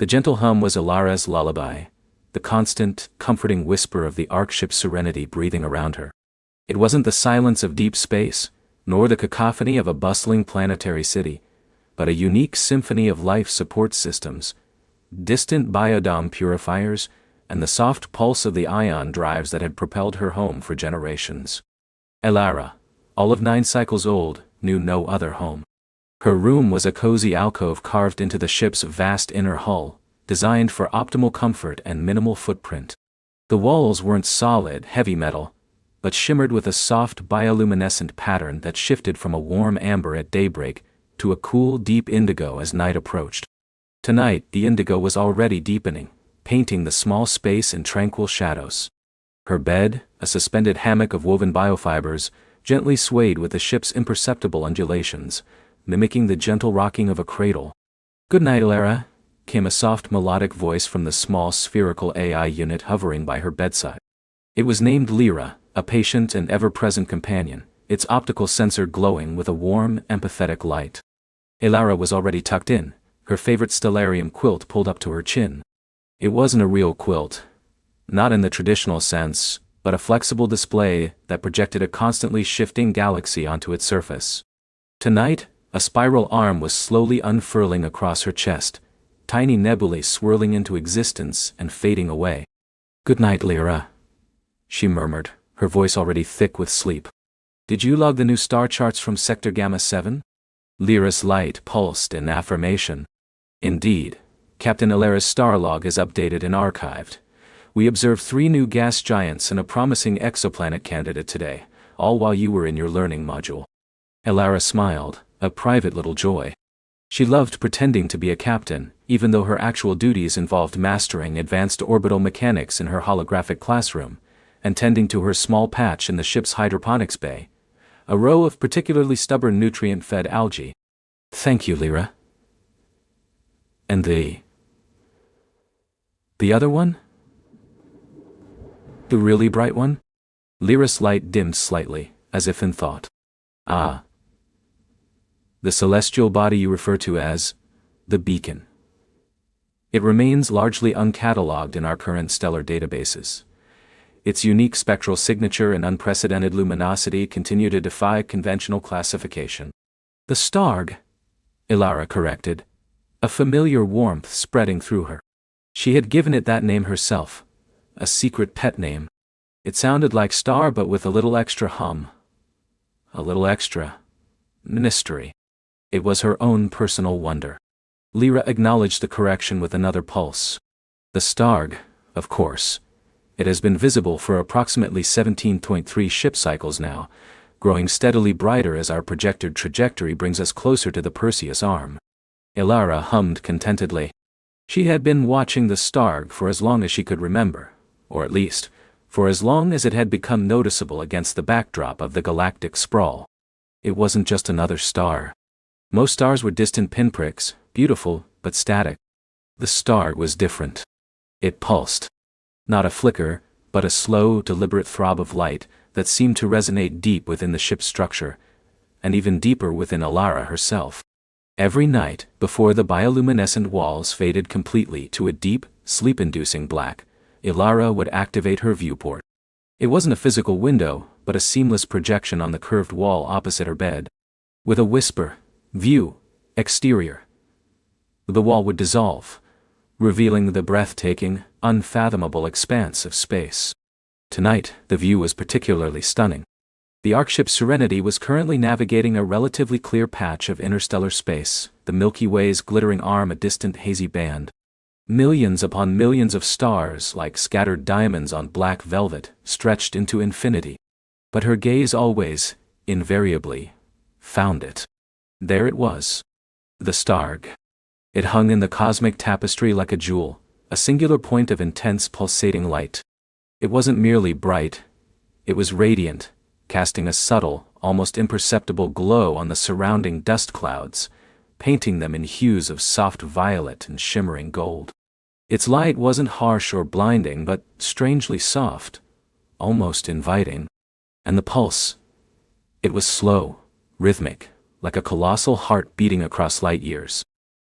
The gentle hum was Ilara's lullaby, the constant, comforting whisper of the Arkship's serenity breathing around her. It wasn't the silence of deep space, nor the cacophony of a bustling planetary city, but a unique symphony of life support systems, distant biodome purifiers, and the soft pulse of the ion drives that had propelled her home for generations. Ilara, all of 9 cycles old, knew no other home. Her room was a cozy alcove carved into the ship's vast inner hull, designed for optimal comfort and minimal footprint. The walls weren't solid, heavy metal, but shimmered with a soft bioluminescent pattern that shifted from a warm amber at daybreak to a cool, deep indigo as night approached. Tonight, the indigo was already deepening, painting the small space in tranquil shadows. Her bed, a suspended hammock of woven biofibers, gently swayed with the ship's imperceptible undulations, mimicking the gentle rocking of a cradle. "Good night, Ilara," came a soft melodic voice from the small spherical AI unit hovering by her bedside. It was named Lyra, a patient and ever-present companion, its optical sensor glowing with a warm, empathetic light. Ilara was already tucked in, her favorite stellarium quilt pulled up to her chin. It wasn't a real quilt, not in the traditional sense, but a flexible display that projected a constantly shifting galaxy onto its surface. Tonight, a spiral arm was slowly unfurling across her chest, tiny nebulae swirling into existence and fading away. "Good night, Lyra," she murmured, her voice already thick with sleep. "Did you log the new star charts from Sector Gamma 7? Lyra's light pulsed in affirmation. "Indeed. Captain Ilara's star log is updated and archived. We observed 3 new gas giants and a promising exoplanet candidate today, all while you were in your learning module." Ilara smiled, a private little joy. She loved pretending to be a captain, even though her actual duties involved mastering advanced orbital mechanics in her holographic classroom, and tending to her small patch in the ship's hydroponics bay, a row of particularly stubborn nutrient-fed algae. "Thank you, Lyra." "And the other one? The really bright one?" Lyra's light dimmed slightly, as if in thought. "Ah. The celestial body you refer to as the Beacon. It remains largely uncatalogued in our current stellar databases. Its unique spectral signature and unprecedented luminosity continue to defy conventional classification." "The Starg," Ilara corrected, a familiar warmth spreading through her. She had given it that name herself, a secret pet name. It sounded like star but with a little extra hum. A little extra mystery. It was her own personal wonder. Lyra acknowledged the correction with another pulse. "The Starg, of course. It has been visible for approximately 17.3 ship cycles now, growing steadily brighter as our projected trajectory brings us closer to the Perseus arm." Ilara hummed contentedly. She had been watching the Starg for as long as she could remember, or at least, for as long as it had become noticeable against the backdrop of the galactic sprawl. It wasn't just another star. Most stars were distant pinpricks, beautiful, but static. The Starg was different. It pulsed. Not a flicker, but a slow, deliberate throb of light that seemed to resonate deep within the ship's structure, and even deeper within Ilara herself. Every night, before the bioluminescent walls faded completely to a deep, sleep-inducing black, Ilara would activate her viewport. It wasn't a physical window, but a seamless projection on the curved wall opposite her bed. With a whisper, "View, exterior," the wall would dissolve, revealing the breathtaking, unfathomable expanse of space. Tonight, the view was particularly stunning. The Arkship's Serenity was currently navigating a relatively clear patch of interstellar space, the Milky Way's glittering arm a distant hazy band. Millions upon millions of stars, like scattered diamonds on black velvet, stretched into infinity. But her gaze always, invariably, found it. There it was. The Starg. It hung in the cosmic tapestry like a jewel, a singular point of intense pulsating light. It wasn't merely bright. It was radiant, casting a subtle, almost imperceptible glow on the surrounding dust clouds, painting them in hues of soft violet and shimmering gold. Its light wasn't harsh or blinding but strangely soft, almost inviting. And the pulse. It was slow, rhythmic, like a colossal heart beating across light years.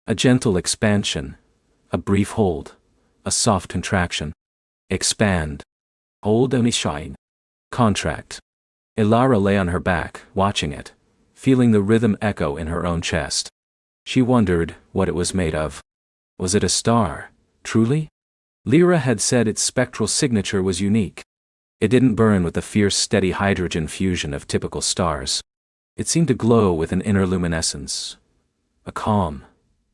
A gentle expansion, A brief hold. A soft contraction. Expand. Hold and shine. Contract. Ilara lay on her back, watching it, feeling the rhythm echo in her own chest. She wondered what it was made of. Was it a star, truly? Lyra had said its spectral signature was unique. It didn't burn with the fierce, steady hydrogen fusion of typical stars. It seemed to glow with an inner luminescence. A calm,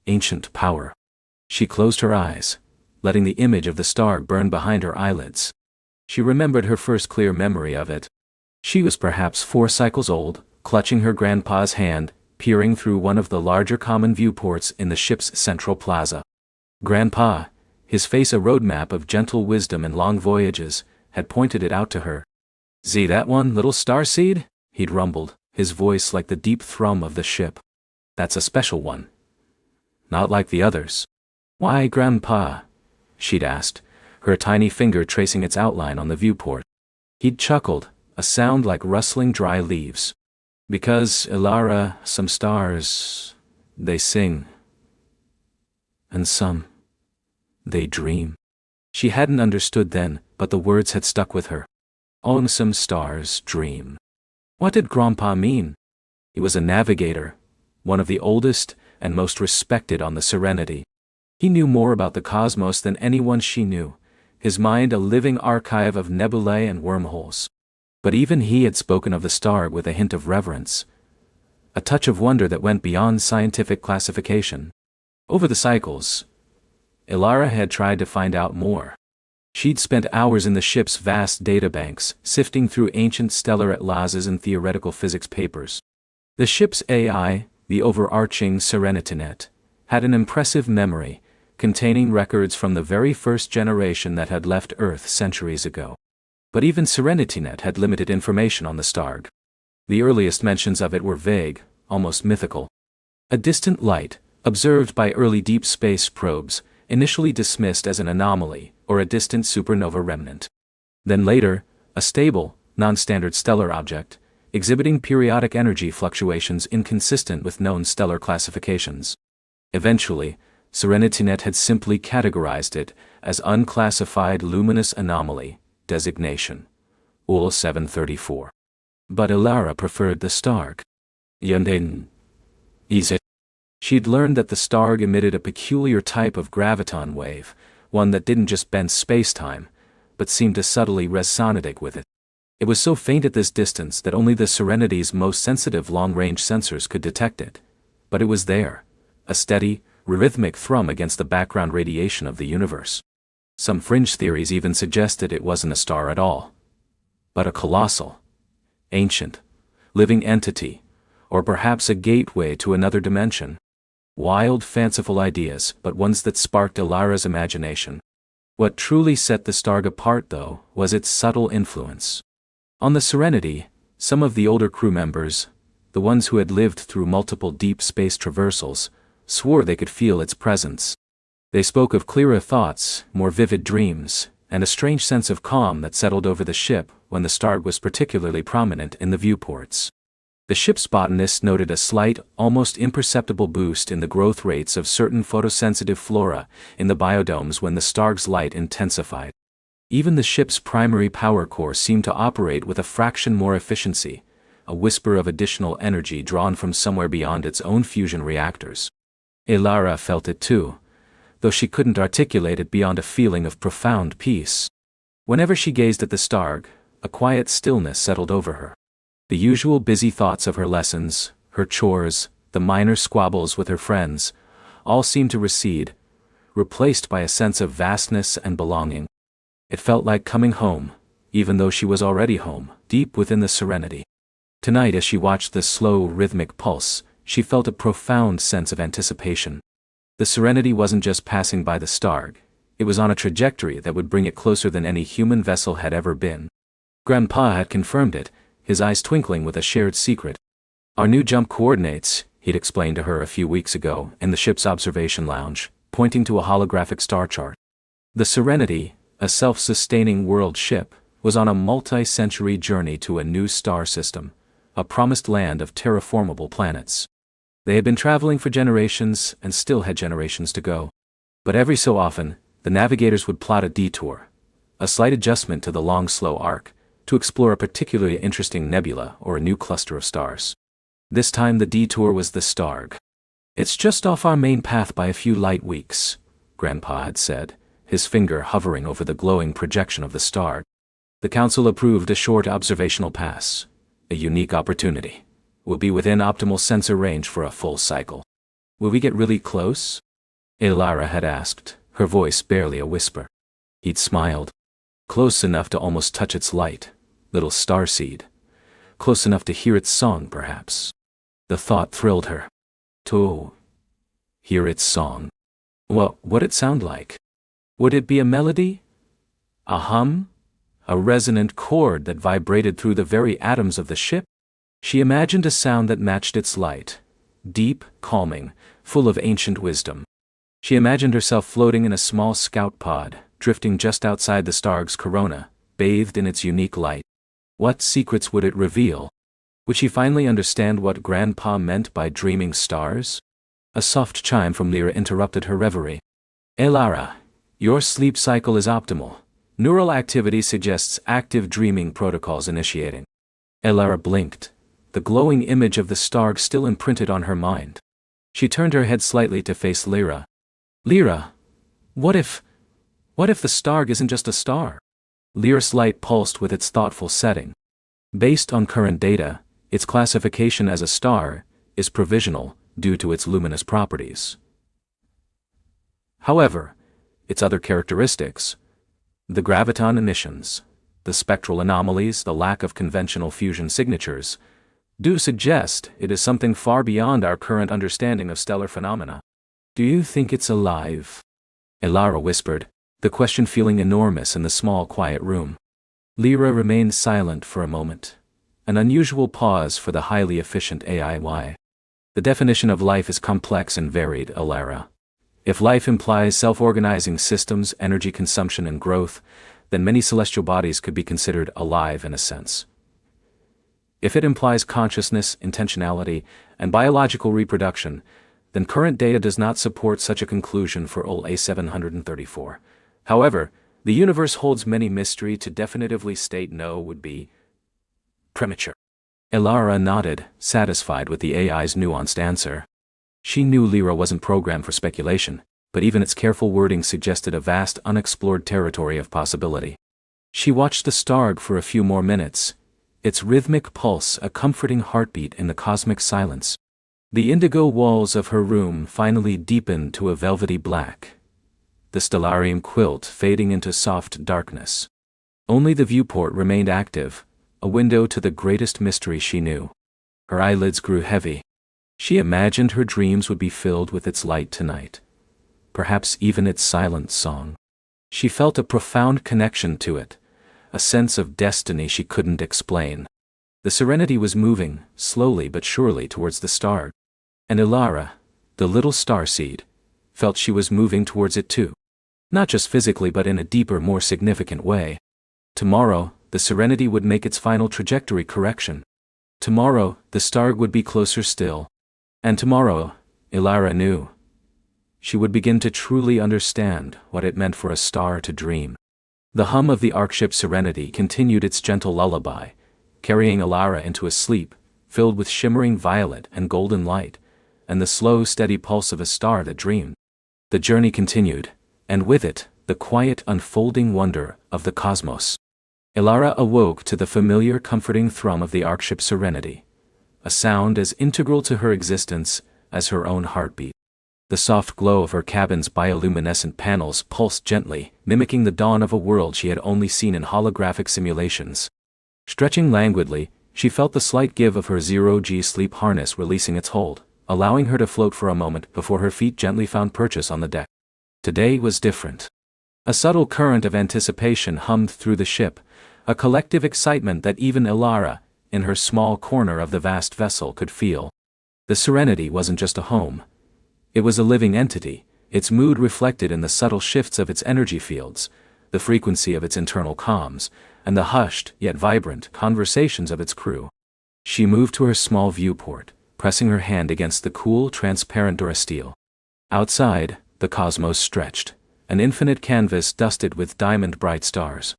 ancient power. She closed her eyes, letting the image of the star burn behind her eyelids. She remembered her first clear memory of it. She was perhaps 4 cycles old, clutching her grandpa's hand, peering through one of the larger common viewports in the ship's central plaza. Grandpa, his face a roadmap of gentle wisdom and long voyages, had pointed it out to her. "See that one, little starseed?" he'd rumbled, his voice like the deep thrum of the ship. "That's a special one. Not like the others." "Why, Grandpa?" she'd asked, her tiny finger tracing its outline on the viewport. He'd chuckled, a sound like rustling dry leaves. "Because, Ilara, some stars, they sing. And some, they dream." She hadn't understood then, but the words had stuck with her. "Oh, some stars dream." What did Grandpa mean? He was a navigator, one of the oldest and most respected on the Serenity. He knew more about the cosmos than anyone she knew, his mind a living archive of nebulae and wormholes. But even he had spoken of the Starg with a hint of reverence, a touch of wonder that went beyond scientific classification. Over the cycles, Ilara had tried to find out more. She'd spent hours in the ship's vast databanks, sifting through ancient stellar atlases and theoretical physics papers. The ship's AI, the overarching SerenityNet, had an impressive memory, containing records from the very first generation that had left Earth centuries ago. But even SerenityNet had limited information on the Starg. The earliest mentions of it were vague, almost mythical. A distant light, observed by early deep space probes, initially dismissed as an anomaly or a distant supernova remnant. Then later, a stable, non-standard stellar object, exhibiting periodic energy fluctuations inconsistent with known stellar classifications. Eventually, SerenityNet had simply categorized it as Unclassified Luminous Anomaly, designation UL 734. But Ilara preferred the Starg. Yundin. Is it? She'd learned that the Starg emitted a peculiar type of graviton wave, one that didn't just bend space-time, but seemed to subtly resonate with it. It was so faint at this distance that only the Serenity's most sensitive long-range sensors could detect it. But it was there, a steady, rhythmic thrum against the background radiation of the universe. Some fringe theories even suggested it wasn't a star at all, but a colossal, ancient, living entity, or perhaps a gateway to another dimension. Wild, fanciful ideas, but ones that sparked Ilara's imagination. What truly set the Starg apart, though, was its subtle influence. On the Serenity, some of the older crew members, the ones who had lived through multiple deep space traversals, swore they could feel its presence. They spoke of clearer thoughts, more vivid dreams, and a strange sense of calm that settled over the ship when the Starg was particularly prominent in the viewports. The ship's botanist noted a slight, almost imperceptible boost in the growth rates of certain photosensitive flora in the biodomes when the Starg's light intensified. Even the ship's primary power core seemed to operate with a fraction more efficiency, a whisper of additional energy drawn from somewhere beyond its own fusion reactors. Ilara felt it too, though she couldn't articulate it beyond a feeling of profound peace. Whenever she gazed at the Starg, a quiet stillness settled over her. The usual busy thoughts of her lessons, her chores, the minor squabbles with her friends, all seemed to recede, replaced by a sense of vastness and belonging. It felt like coming home, even though she was already home, deep within the Serenity. Tonight, as she watched the slow, rhythmic pulse, she felt a profound sense of anticipation. The Serenity wasn't just passing by the Starg, it was on a trajectory that would bring it closer than any human vessel had ever been. Grandpa had confirmed it, his eyes twinkling with a shared secret. "Our new jump coordinates," he'd explained to her a few weeks ago in the ship's observation lounge, pointing to a holographic star chart. The Serenity, a self-sustaining world ship, was on a multi-century journey to a new star system, a promised land of terraformable planets. They had been traveling for generations and still had generations to go. But every so often, the navigators would plot a detour, a slight adjustment to the long slow arc, to explore a particularly interesting nebula or a new cluster of stars. This time the detour was the Starg. "It's just off our main path by a few light weeks," Grandpa had said, his finger hovering over the glowing projection of the star. The council approved a short observational pass. A unique opportunity. We'll be within optimal sensor range for a full cycle. "Will we get really close?" Ilara had asked, her voice barely a whisper. He'd smiled. "Close enough to almost touch its light, little starseed. Close enough to hear its song, perhaps." The thought thrilled her. To hear its song. What would it sound like? Would it be a melody? A hum? A resonant chord that vibrated through the very atoms of the ship? She imagined a sound that matched its light. Deep, calming, full of ancient wisdom. She imagined herself floating in a small scout pod, drifting just outside the Starg's corona, bathed in its unique light. What secrets would it reveal? Would she finally understand what Grandpa meant by dreaming stars? A soft chime from Lyra interrupted her reverie. "Ilara, your sleep cycle is optimal. Neural activity suggests active dreaming protocols initiating." Ilara blinked, the glowing image of the Starg still imprinted on her mind. She turned her head slightly to face Lyra. "Lyra, what if the Starg isn't just a star?" Lyra's light pulsed with its thoughtful setting. "Based on current data, its classification as a star is provisional due to its luminous properties. However, its other characteristics, the graviton emissions, the spectral anomalies, the lack of conventional fusion signatures, do suggest it is something far beyond our current understanding of stellar phenomena." "Do you think it's alive?" Ilara whispered, the question feeling enormous in the small quiet room. Lyra remained silent for a moment. An unusual pause for the highly efficient AI. "The definition of life is complex and varied, Ilara. If life implies self-organizing systems, energy consumption and growth, then many celestial bodies could be considered alive in a sense. If it implies consciousness, intentionality, and biological reproduction, then current data does not support such a conclusion for OLA 734. However, the universe holds many mysteries. To definitively state no would be premature." Ilara nodded, satisfied with the AI's nuanced answer. She knew Lyra wasn't programmed for speculation, but even its careful wording suggested a vast unexplored territory of possibility. She watched the Starg for a few more minutes, its rhythmic pulse a comforting heartbeat in the cosmic silence. The indigo walls of her room finally deepened to a velvety black, the stellarium quilt fading into soft darkness. Only the viewport remained active, a window to the greatest mystery she knew. Her eyelids grew heavy. She imagined her dreams would be filled with its light tonight. Perhaps even its silent song. She felt a profound connection to it, a sense of destiny she couldn't explain. The Serenity was moving, slowly but surely, towards the star. And Ilara, the little starseed, felt she was moving towards it too. Not just physically but in a deeper, more significant way. Tomorrow, the Serenity would make its final trajectory correction. Tomorrow, the Starg would be closer still. And tomorrow, Ilara knew, she would begin to truly understand what it meant for a star to dream. The hum of the Arkship Serenity continued its gentle lullaby, carrying Ilara into a sleep filled with shimmering violet and golden light, and the slow, steady pulse of a star that dreamed. The journey continued, and with it, the quiet, unfolding wonder of the cosmos. Ilara awoke to the familiar, comforting thrum of the Arkship Serenity, a sound as integral to her existence as her own heartbeat. The soft glow of her cabin's bioluminescent panels pulsed gently, mimicking the dawn of a world she had only seen in holographic simulations. Stretching languidly, she felt the slight give of her zero-G sleep harness releasing its hold, allowing her to float for a moment before her feet gently found purchase on the deck. Today was different. A subtle current of anticipation hummed through the ship, a collective excitement that even Ilara, in her small corner of the vast vessel, could feel. The Serenity wasn't just a home. It was a living entity, its mood reflected in the subtle shifts of its energy fields, the frequency of its internal comms, and the hushed, yet vibrant, conversations of its crew. She moved to her small viewport, pressing her hand against the cool, transparent durasteel. Outside, the cosmos stretched, an infinite canvas dusted with diamond-bright stars.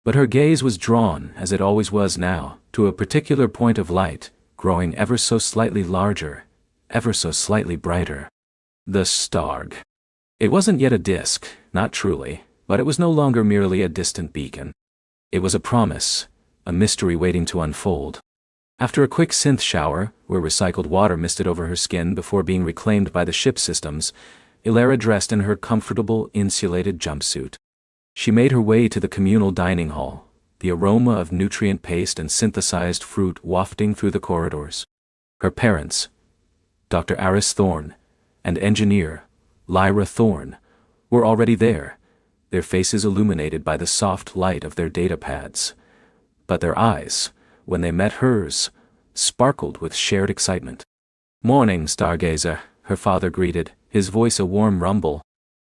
But her gaze was drawn, as it always was now, to a particular point of light, growing ever so slightly larger, ever so slightly brighter. The Starg. It wasn't yet a disk, not truly, but it was no longer merely a distant beacon. It was a promise, a mystery waiting to unfold. After a quick synth shower, where recycled water misted over her skin before being reclaimed by the ship systems, Ilara dressed in her comfortable, insulated jumpsuit. She made her way to the communal dining hall, the aroma of nutrient paste and synthesized fruit wafting through the corridors. Her parents, Dr. Aris Thorne, and engineer, Lyra Thorne, were already there, their faces illuminated by the soft light of their datapads. But their eyes, when they met hers, sparkled with shared excitement. "Morning, Stargazer," her father greeted, his voice a warm rumble.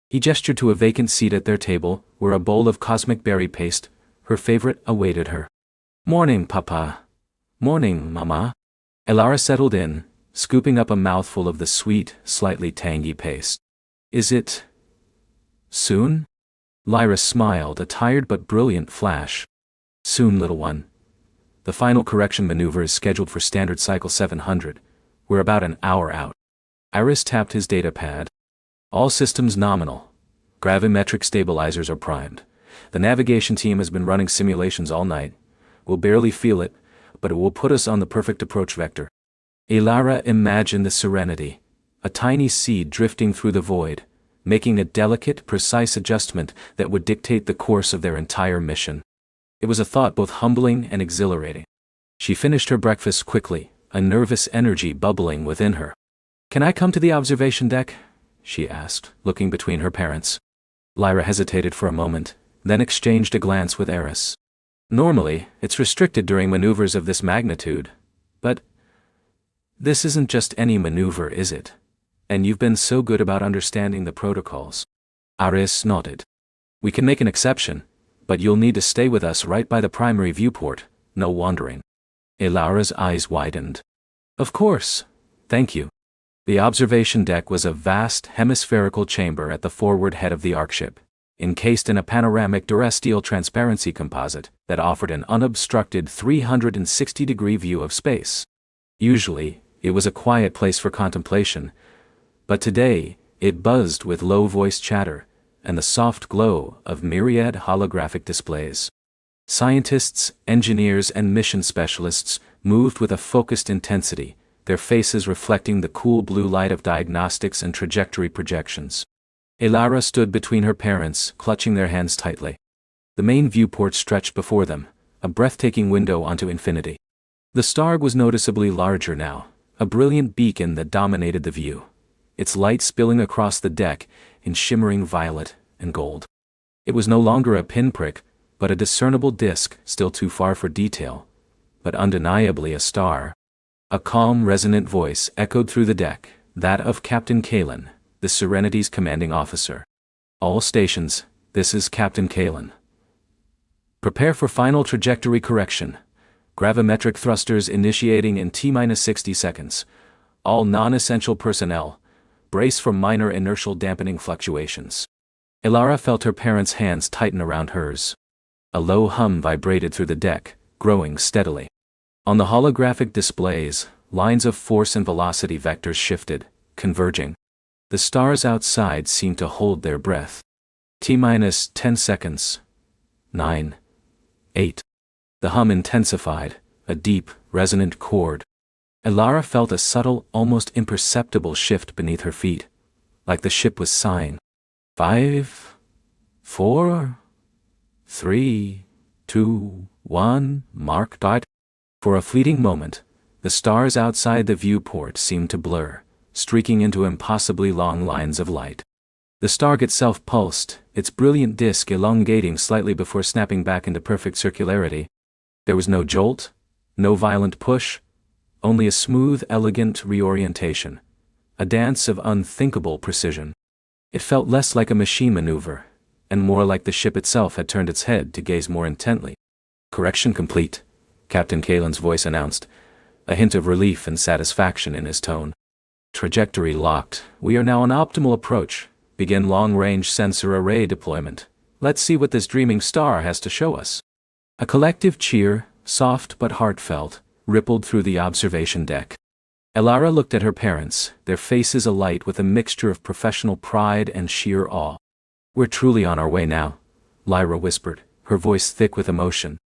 He gestured to a vacant seat at their table, where a bowl of cosmic berry paste, her favorite, awaited her. "Morning, Papa." "Morning, Mama." Ilara settled in, scooping up a mouthful of the sweet, slightly tangy paste. "Is it soon?" Lyra smiled, a tired but brilliant flash. "Soon, little one. The final correction maneuver is scheduled for standard cycle 700. We're about an hour out." Iris tapped his datapad. "All systems nominal. Gravimetric stabilizers are primed. The navigation team has been running simulations all night. We'll barely feel it, but it will put us on the perfect approach vector." Ilara imagined the Serenity, a tiny seed drifting through the void, making a delicate, precise adjustment that would dictate the course of their entire mission. It was a thought both humbling and exhilarating. She finished her breakfast quickly, a nervous energy bubbling within her. "Can I come to the observation deck?" she asked, looking between her parents. Lyra hesitated for a moment, then exchanged a glance with Eris. "Normally, it's restricted during maneuvers of this magnitude, but this isn't just any maneuver, is it? And you've been so good about understanding the protocols." Aris nodded. "We can make an exception, but you'll need to stay with us right by the primary viewport, no wandering." Ilara's eyes widened. "Of course, thank you." The observation deck was a vast hemispherical chamber at the forward head of the Arkship, encased in a panoramic durasteel transparency composite that offered an unobstructed 360-degree view of space. Usually, it was a quiet place for contemplation, but today, it buzzed with low-voiced chatter and the soft glow of myriad holographic displays. Scientists, engineers, and mission specialists moved with a focused intensity, their faces reflecting the cool blue light of diagnostics and trajectory projections. Ilara stood between her parents, clutching their hands tightly. The main viewport stretched before them, a breathtaking window onto infinity. The Starg was noticeably larger now, a brilliant beacon that dominated the view, its light spilling across the deck in shimmering violet and gold. It was no longer a pinprick, but a discernible disk, still too far for detail, but undeniably a star. A calm, resonant voice echoed through the deck, that of Captain Kalen, the Serenity's commanding officer. "All stations, this is Captain Kalen. Prepare for final trajectory correction. Gravimetric thrusters initiating in T-60 seconds. All non-essential personnel, brace for minor inertial dampening fluctuations." Ilara felt her parents' hands tighten around hers. A low hum vibrated through the deck, growing steadily. On the holographic displays, lines of force and velocity vectors shifted, converging. The stars outside seemed to hold their breath. T-10 seconds. 9. 8. The hum intensified, a deep, resonant chord. Ilara felt a subtle, almost imperceptible shift beneath her feet, like the ship was sighing. 5, 4, 3, 2, 1, mark dot. For a fleeting moment, the stars outside the viewport seemed to blur, streaking into impossibly long lines of light. The Starg itself pulsed, its brilliant disk elongating slightly before snapping back into perfect circularity. There was no jolt, no violent push, only a smooth, elegant reorientation, a dance of unthinkable precision. It felt less like a machine maneuver, and more like the ship itself had turned its head to gaze more intently. "Correction complete," Captain Kalen's voice announced, a hint of relief and satisfaction in his tone. "Trajectory locked. We are now on optimal approach. Begin long-range sensor array deployment. Let's see what this dreaming star has to show us. A collective cheer, soft but heartfelt, rippled through the observation deck. Elara looked at her parents, their faces alight with a mixture of professional pride and sheer awe. "We're truly on our way now," Lyra whispered, her voice thick with emotion.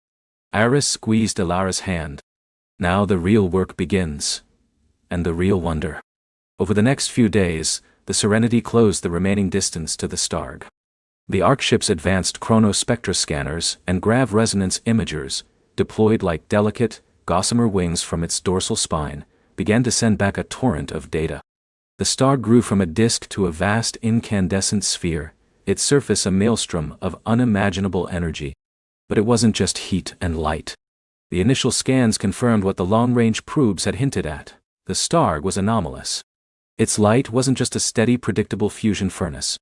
Iris squeezed Elara's hand. "Now the real work begins. And the real wonder." Over the next few days, the Serenity closed the remaining distance to the Starg. The Ark ship's advanced chronospectra scanners and grav resonance imagers, deployed like delicate, gossamer wings from its dorsal spine, began to send back a torrent of data. The star grew from a disk to a vast incandescent sphere, its surface a maelstrom of unimaginable energy. But it wasn't just heat and light. The initial scans confirmed what the long-range probes had hinted at. The Starg was anomalous. Its light wasn't just a steady, predictable fusion furnace.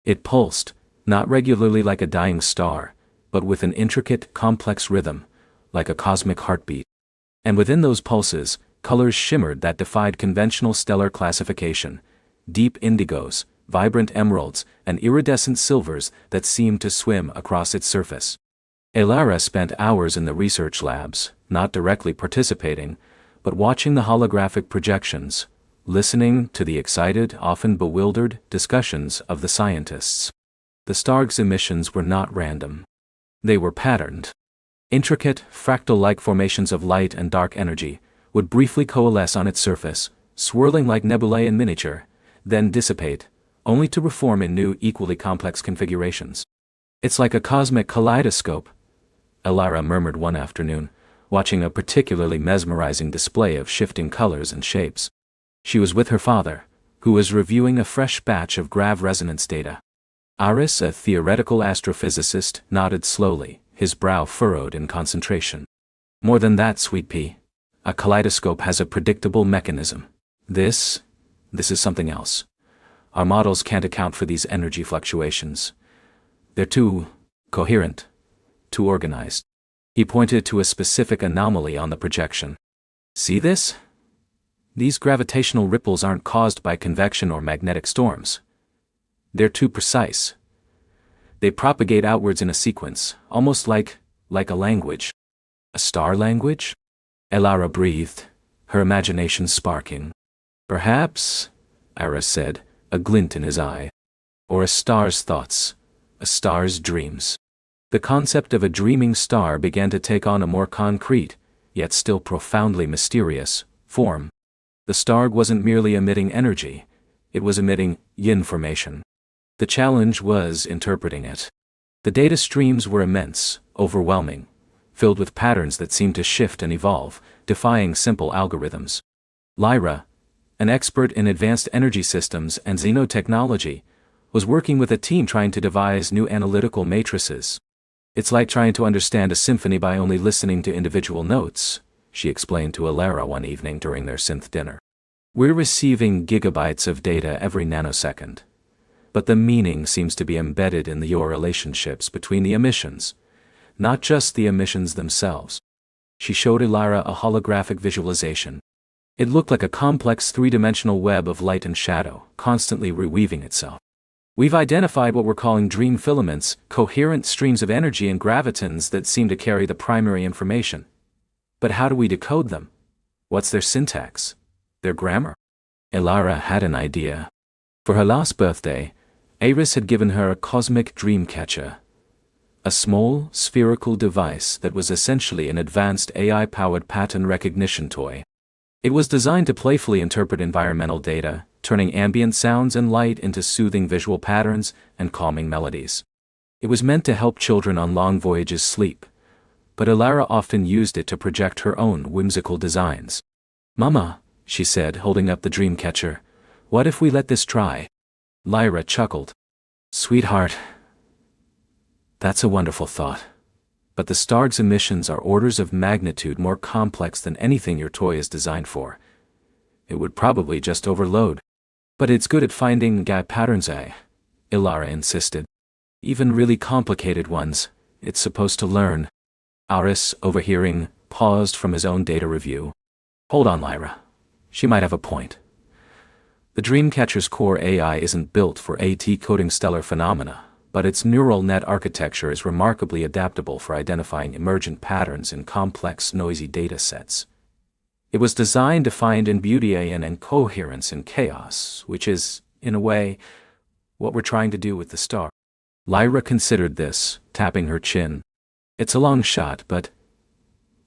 It pulsed, not regularly like a dying star, but with an intricate, complex rhythm, like a cosmic heartbeat. And within those pulses, colors shimmered that defied conventional stellar classification: deep indigos, vibrant emeralds, and iridescent silvers that seemed to swim across its surface. Elara spent hours in the research labs, not directly participating, but watching the holographic projections, listening to the excited, often bewildered, discussions of the scientists. The Starg's emissions were not random. They were patterned. Intricate, fractal-like formations of light and dark energy would briefly coalesce on its surface, swirling like nebulae in miniature, then dissipate, only to reform in new, equally complex configurations. "It's like a cosmic kaleidoscope," Elara murmured one afternoon, watching a particularly mesmerizing display of shifting colors and shapes. She was with her father, who was reviewing a fresh batch of grav resonance data. Aris, a theoretical astrophysicist, nodded slowly, his brow furrowed in concentration. "More than that, sweet pea. A kaleidoscope has a predictable mechanism. This is something else. Our models can't account for these energy fluctuations. They're too coherent, too organized." He pointed to a specific anomaly on the projection. "See this? These gravitational ripples aren't caused by convection or magnetic storms. They're too precise. They propagate outwards in a sequence, almost like a language." "A star language?" Elara breathed, her imagination sparking. "Perhaps," Iris said, a glint in his eye. "Or a star's thoughts, a star's dreams." The concept of a dreaming star began to take on a more concrete, yet still profoundly mysterious, form. The Starg wasn't merely emitting energy, it was emitting information. The challenge was interpreting it. The data streams were immense, overwhelming, filled with patterns that seemed to shift and evolve, defying simple algorithms. Lyra, an expert in advanced energy systems and xenotechnology, was working with a team trying to devise new analytical matrices. "It's like trying to understand a symphony by only listening to individual notes," she explained to Elara one evening during their synth dinner. "We're receiving gigabytes of data every nanosecond. But the meaning seems to be embedded in the relationships between the emissions, not just the emissions themselves." She showed Elara a holographic visualization. It looked like a complex three-dimensional web of light and shadow, constantly reweaving itself. "We've identified what we're calling dream filaments, coherent streams of energy and gravitons that seem to carry the primary information. But how do we decode them? What's their syntax? Their grammar?" Elara had an idea. For her last birthday, Aris had given her a cosmic dream catcher. A small, spherical device that was essentially an advanced AI-powered pattern recognition toy. It was designed to playfully interpret environmental data, turning ambient sounds and light into soothing visual patterns and calming melodies. It was meant to help children on long voyages sleep, but Elara often used it to project her own whimsical designs. "Mama," she said, holding up the dream catcher, "what if we let this try?" Lyra chuckled. "Sweetheart, that's a wonderful thought. But the Starg's emissions are orders of magnitude more complex than anything your toy is designed for. It would probably just overload." "But it's good at finding patterns, Elara insisted. "Even really complicated ones, it's supposed to learn." Aris, overhearing, paused from his own data review. "Hold on, Lyra. She might have a point. The Dreamcatcher's core AI isn't built for coding stellar phenomena, but its neural net architecture is remarkably adaptable for identifying emergent patterns in complex, noisy data sets. It was designed to find beauty and coherence in chaos, which is, in a way, what we're trying to do with the star. Lyra considered this, tapping her chin. It's a long shot, but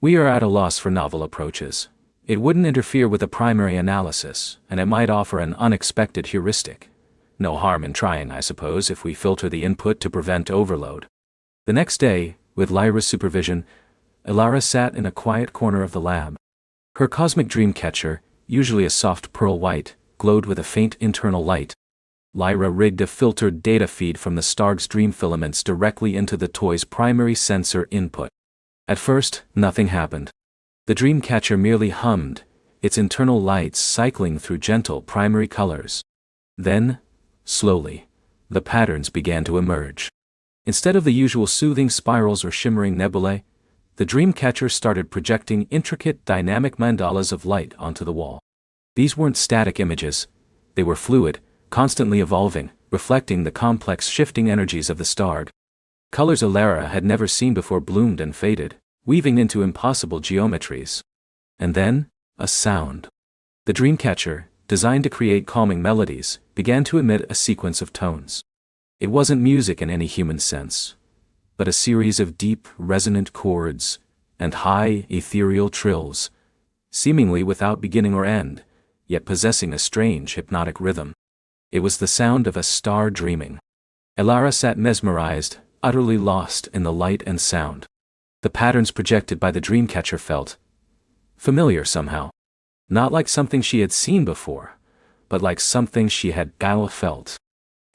we are at a loss for novel approaches. It wouldn't interfere with the primary analysis, and it might offer an unexpected heuristic. No harm in trying, I suppose, if we filter the input to prevent overload. The next day, with Lyra's supervision, Elara sat in a quiet corner of the lab. Her cosmic dreamcatcher, usually a soft pearl white, glowed with a faint internal light. Lyra rigged a filtered data feed from the Starg's dream filaments directly into the toy's primary sensor input. At first, nothing happened. The dreamcatcher merely hummed, its internal lights cycling through gentle primary colors. Then, slowly, the patterns began to emerge. Instead of the usual soothing spirals or shimmering nebulae, the dreamcatcher started projecting intricate dynamic mandalas of light onto the wall. These weren't static images, they were fluid, constantly evolving, reflecting the complex shifting energies of the Starg. Colors Elara had never seen before bloomed and faded, weaving into impossible geometries. And then, a sound. The dreamcatcher, designed to create calming melodies, began to emit a sequence of tones. It wasn't music in any human sense, but a series of deep, resonant chords and high, ethereal trills, seemingly without beginning or end, yet possessing a strange, hypnotic rhythm. It was the sound of a star dreaming. Elara sat mesmerized, utterly lost in the light and sound. The patterns projected by the dreamcatcher felt familiar somehow. Not like something she had seen before, but like something she had felt.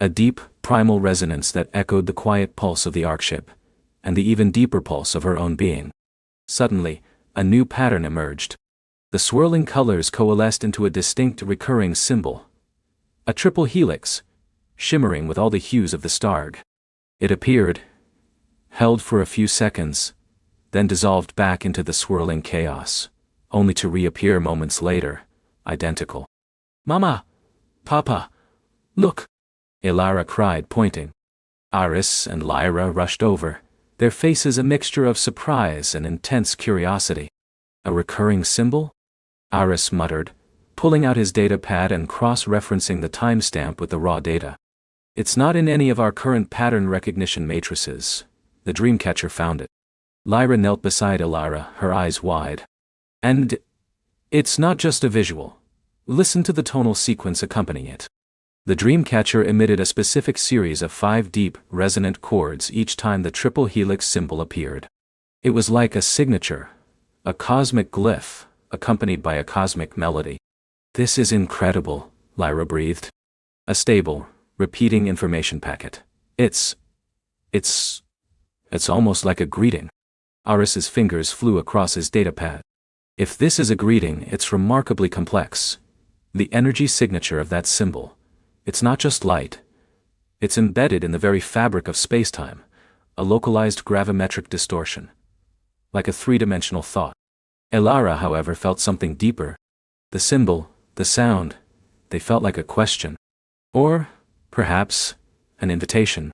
A deep, primal resonance that echoed the quiet pulse of the Arkship, and the even deeper pulse of her own being. Suddenly, a new pattern emerged. The swirling colors coalesced into a distinct recurring symbol. A triple helix, shimmering with all the hues of the Starg. It appeared, held for a few seconds, then dissolved back into the swirling chaos, only to reappear moments later, identical. "Mama! Papa! Look!" Elara cried, pointing. Iris and Lyra rushed over, their faces a mixture of surprise and intense curiosity. "A recurring symbol?" Iris muttered, pulling out his datapad and cross-referencing the timestamp with the raw data. "It's not in any of our current pattern recognition matrices. The dreamcatcher found it." Lyra knelt beside Elara, her eyes wide. "And it's not just a visual. Listen to the tonal sequence accompanying it." The dreamcatcher emitted a specific series of 5 deep, resonant chords each time the triple helix symbol appeared. It was like a signature, a cosmic glyph, accompanied by a cosmic melody. "This is incredible," Lyra breathed. "A stable, repeating information packet. It's almost like a greeting." Iris's fingers flew across his datapad. "If this is a greeting, it's remarkably complex. The energy signature of that symbol. It's not just light. It's embedded in the very fabric of spacetime, a localized gravimetric distortion. Like a three-dimensional thought." Elara, however, felt something deeper. The symbol, the sound, they felt like a question. Or, perhaps, an invitation.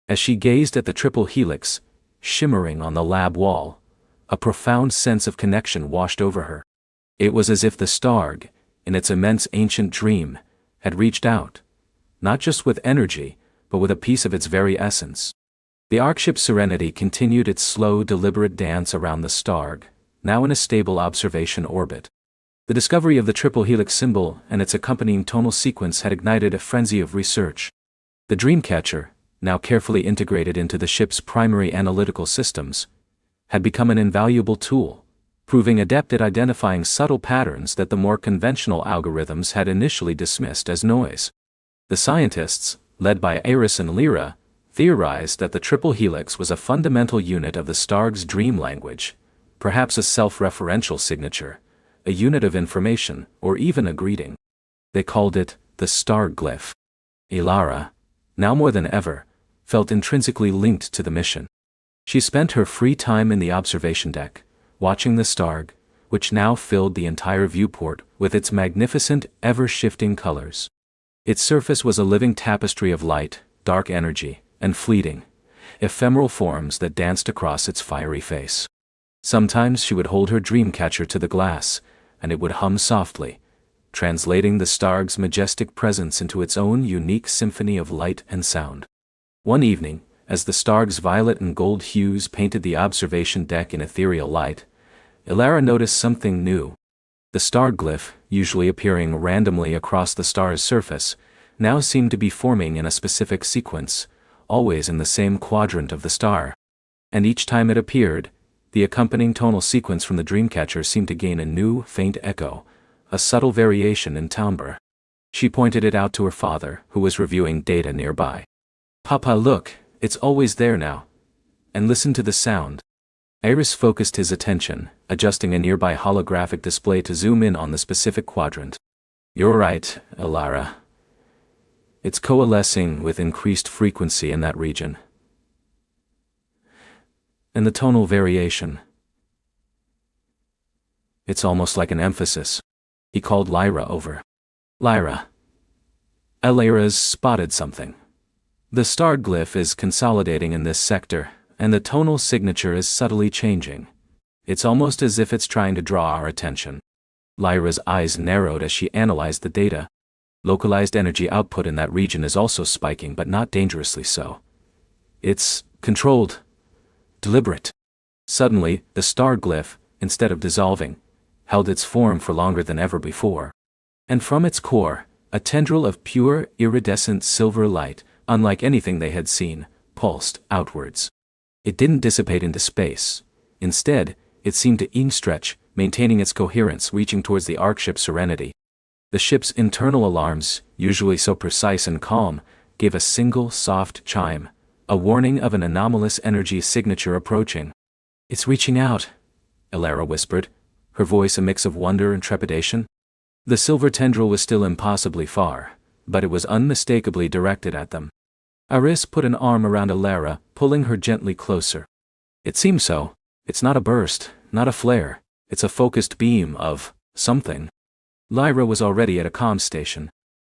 As she gazed at the triple helix, shimmering on the lab wall, a profound sense of connection washed over her. It was as if the Starg, in its immense ancient dream, had reached out, not just with energy, but with a piece of its very essence. The Arkship's Serenity continued its slow, deliberate dance around the Starg, now in a stable observation orbit. The discovery of the triple helix symbol and its accompanying tonal sequence had ignited a frenzy of research. The dreamcatcher, now carefully integrated into the ship's primary analytical systems, had become an invaluable tool, proving adept at identifying subtle patterns that the more conventional algorithms had initially dismissed as noise. The scientists, led by Iris and Lyra, theorized that the triple helix was a fundamental unit of the Starg's dream language, perhaps a self-referential signature, a unit of information, or even a greeting. They called it the Starg glyph. Elara, now more than ever, felt intrinsically linked to the mission. She spent her free time in the observation deck, watching the Starg, which now filled the entire viewport with its magnificent, ever-shifting colors. Its surface was a living tapestry of light, dark energy, and fleeting, ephemeral forms that danced across its fiery face. Sometimes she would hold her dream catcher to the glass, and it would hum softly, translating the Starg's majestic presence into its own unique symphony of light and sound. One evening, as the Starg's violet and gold hues painted the observation deck in ethereal light, Elara noticed something new. The star glyph, usually appearing randomly across the star's surface, now seemed to be forming in a specific sequence, always in the same quadrant of the star. And each time it appeared, the accompanying tonal sequence from the dreamcatcher seemed to gain a new, faint echo, a subtle variation in timbre. She pointed it out to her father, who was reviewing data nearby. "Papa, look, it's always there now. And listen to the sound." Iris focused his attention, adjusting a nearby holographic display to zoom in on the specific quadrant. "You're right, Elara. It's coalescing with increased frequency in that region. And the tonal variation. It's almost like an emphasis." He called Lyra over. "Lyra. Elara's spotted something. The star glyph is consolidating in this sector, and the tonal signature is subtly changing. It's almost as if it's trying to draw our attention." Lyra's eyes narrowed as she analyzed the data. Localized energy output in that region is also spiking, but not dangerously so. It's controlled, deliberate. Suddenly, the star glyph, instead of dissolving, held its form for longer than ever before. And from its core, a tendril of pure, iridescent silver light, unlike anything they had seen, pulsed outwards. It didn't dissipate into space. Instead, it seemed to in-stretch, maintaining its coherence, reaching towards the arc ship Serenity. The ship's internal alarms, usually so precise and calm, gave a single soft chime, a warning of an anomalous energy signature approaching. "It's reaching out," Elara whispered, her voice a mix of wonder and trepidation. The silver tendril was still impossibly far, but it was unmistakably directed at them. Iris put an arm around Elara, pulling her gently closer. "It seems so. It's not a burst, not a flare. It's a focused beam of something." Lyra was already at a comm station.